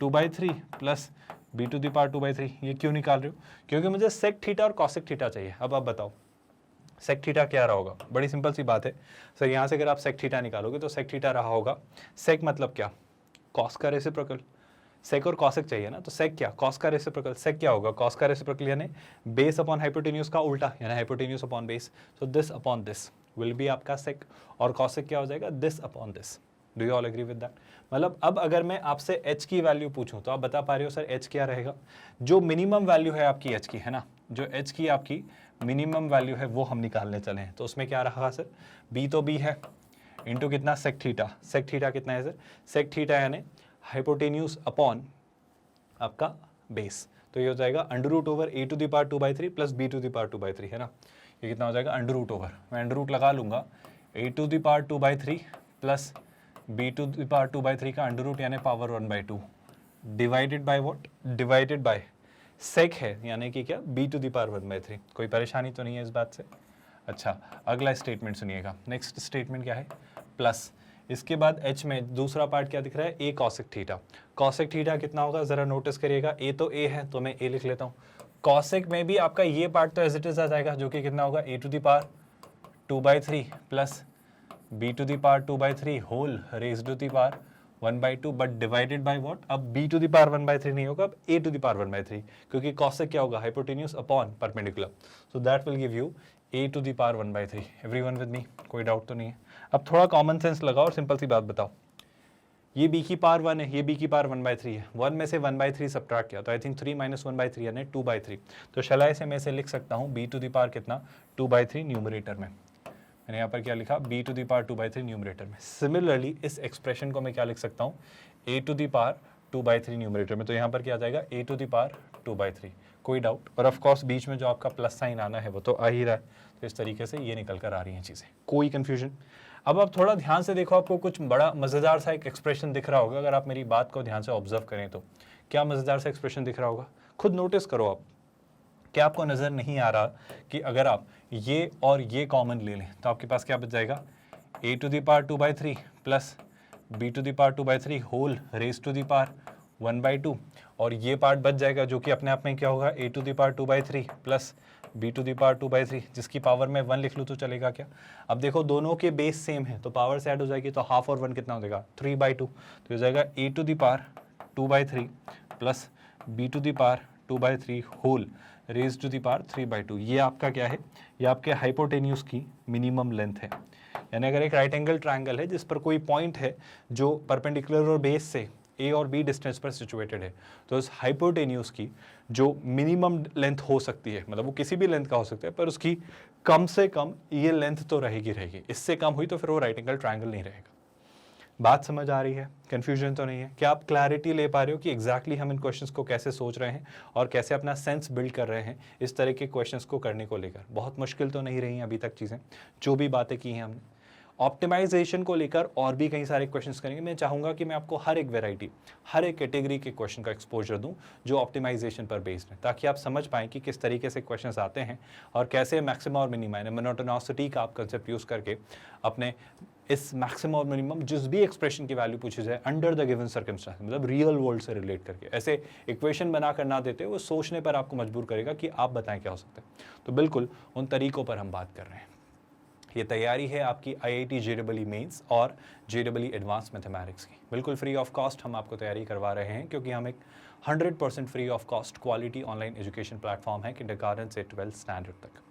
Speaker 1: 2/3 प्लस b⁴ 2/3। ये क्यों निकाल रहे हो? क्योंकि मुझे सेक थीटा और कॉसेक थीटा चाहिए। अब आप बताओ सेक थीटा क्या रहा होगा? बड़ी सिंपल सी बात है सर, यहाँ से अगर आप सेक थीटा निकालोगे तो सेक थीटा रहा होगा, सेक मतलब क्या, कॉस का रेसिप्रोकल, सेक और कॉसेक चाहिए ना, तो सेक क्या, कॉस का रेसिप्रोकल, सेक क्या होगा, कॉस का रेसिप्रोकल, यानी बेस अपॉन हाइपोटेन्यूज का उल्टा, यानी hypotenuse upon base, so this upon this will be आपका सेक, और कॉसेक क्या हो जाएगा, this upon this. Do you all agree with that? मतलब अब अगर मैं आपसे h की वैल्यू पूछूं तो आप बता पा रहे हो सर h क्या रहेगा? जो मिनिमम वैल्यू है आपकी h की, है ना, जो h की आपकी मिनिमम वैल्यू है वो हम निकालने चले हैं, तो उसमें क्या रहा सर, b तो b है इंटू कितना, सेक थीटा, सेक थीटा कितना है सर, सेक थीटा यानी हाइपोटेन्यूज अपॉन आपका बेस, तो ये हो जाएगा √a⁴ 2/3 प्लस b⁴ 2/3, है ना, ये कितना हो जाएगा √, मैं अंडर लगा लूंगा, a⁴ 2/3 प्लस b⁴ 2/3 का अंडर रूट यानी power 1/2 divided by what, divided by sec है, यानी कि क्या, b⁴ 1/3। कोई परेशानी तो नहीं है इस बात से? अच्छा, अगला स्टेटमेंट सुनिएगा, नेक्स्ट स्टेटमेंट क्या है, प्लस इसके बाद h में दूसरा पार्ट क्या दिख रहा है, a cosec theta, cosec theta कितना होगा जरा नोटिस करिएगा, a तो a है तो मैं a लिख लेता हूँ, कॉसेक में भी आपका ये पार्ट तो एज इट इज आ जाएगा, जो कि कितना होगा, a⁴ 2/3 plus b⁴ 2/3 whole raised to the power 1/2 but divided by what, अब b⁴ 1/3 नहीं होगा, अब a⁴ 1/3, क्योंकि कॉसेक क्या होगा, hypotenuse upon perpendicular, so that will give you a⁴ 1/3। Everyone with मी? कोई डाउट तो नहीं है? अब थोड़ा कॉमन सेंस लगाओ और सिंपल सी बात बताओ, ये b की पावर 1 है, ये b की पावर 1/3 है, 1 में से 1/3 सब्ट्रैक्ट किया तो आई थिंक 3 - 1/3 यानी 2/3, तो शलाई से मैं इसे लिख सकता हूँ b⁴ कितना, 2/3 न्यूमरेटर में, मैंने यहाँ पर क्या लिखा, b⁴ 2/3 न्यूमरेटर में। सिमिलरली इस एक्सप्रेशन को मैं क्या लिख सकता हूँ, a⁴ 2/3 न्यूमरेटर में, तो यहाँ पर क्या आ जाएगा, a⁴ 2/3। कोई डाउट? और ऑफ कोर्स बीच में जो आपका प्लस साइन आना है वो तो आ ही रहा है, तो इस तरीके से ये निकल कर आ रही हैं चीज़ें, कोई कन्फ्यूजन? अब आप थोड़ा ध्यान से देखो, आपको कुछ बड़ा मज़ेदार सा एक एक्सप्रेशन दिख रहा होगा, अगर आप मेरी बात को ध्यान से ऑब्जर्व करें तो क्या मज़ेदार सा एक्सप्रेशन दिख रहा होगा, खुद नोटिस करो आप, क्या आपको नज़र नहीं आ रहा कि अगर आप ये और ये कॉमन ले लें तो आपके पास क्या बच जाएगा, a⁴ 2/3 plus b⁴ 2/3 whole raise to the power 1/2, और ये पार्ट बच जाएगा जो कि अपने आप में क्या होगा, a⁴ 2/3 प्लस b⁴ 2/3, जिसकी पावर में 1 लिख लूँ तो चलेगा क्या? अब देखो दोनों के बेस सेम है तो पावर से ऐड हो जाएगी, तो हाफ और 1 कितना हो जाएगा, 3/2, तो हो जाएगा a⁴ 2/3 plus b⁴ 2/3 whole raise to the power 3/2। ये आपका क्या है, ये आपके हाइपोटेन्यूज की मिनिमम लेंथ है, यानी अगर एक राइट एंगल ट्रायंगल है जिस पर कोई पॉइंट है जो परपेंडिकुलर और बेस से a और b डिस्टेंस पर सिचुएटेड है, तो उस हाइपोटेन्यूज की जो मिनिमम लेंथ हो सकती है, मतलब वो किसी भी लेंथ का हो सकता है, पर उसकी कम से कम ये लेंथ तो रहेगी, इससे कम हुई तो फिर वो राइट एंगल ट्रायंगल नहीं रहेगा। बात समझ आ रही है? कंफ्यूजन तो नहीं है? क्या आप क्लैरिटी ले पा रहे हो कि एग्जैक्टली हम इन क्वेश्चंस को कैसे सोच रहे हैं और कैसे अपना सेंस बिल्ड कर रहे हैं इस तरह के क्वेश्चंस को करने को लेकर? बहुत मुश्किल तो नहीं रही हैं अभी तक चीज़ें, जो भी बातें की हैं हमने। ऑप्टिमाइजेशन को लेकर और भी कई सारे क्वेश्चंस करेंगे। मैं चाहूँगा कि मैं आपको हर एक वेराइटी, हर एक कैटेगरी के क्वेश्चन का एक्सपोजर दूं जो ऑप्टिमाइजेशन पर बेस्ड है, ताकि आप समझ पाएँ कि किस तरीके से क्वेश्चंस आते हैं और कैसे मैक्सिमम और मिनिमम यानी मोनोटोनिसिटी का आप कंसेप्ट यूज़ करके अपने इस मैक्सिमम और मिनिमम जिस भी एक्सप्रेशन की वैल्यू पूछी जाए अंडर द गिवन सर्कमस्टेंस, मतलब रियल वर्ल्ड से रिलेट करके, ऐसे इक्वेशन बना कर ना देते, वो सोचने पर आपको मजबूर करेगा कि आप बताएं क्या हो सकता है। तो बिल्कुल उन तरीकों पर हम बात कर रहे हैं। ये तैयारी है आपकी IIT JEE मेंस और JEE एडवांस मैथमेटिक्स की, बिल्कुल फ्री ऑफ कॉस्ट हम आपको तैयारी करवा रहे हैं, क्योंकि हम एक 100% free of cost quality online education platform है किंडरगार्टन से 12th स्टैंडर्ड तक।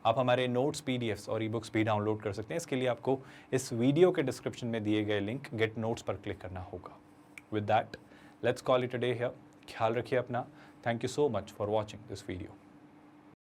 Speaker 1: आप हमारे नोट्स, PDFs और ई-बुक्स भी डाउनलोड कर सकते हैं। इसके लिए आपको इस वीडियो के डिस्क्रिप्शन में दिए गए लिंक गेट नोट्स पर क्लिक करना होगा। With that let's call it a day here. ख्याल रखिए अपना। Thank you so much for watching this video.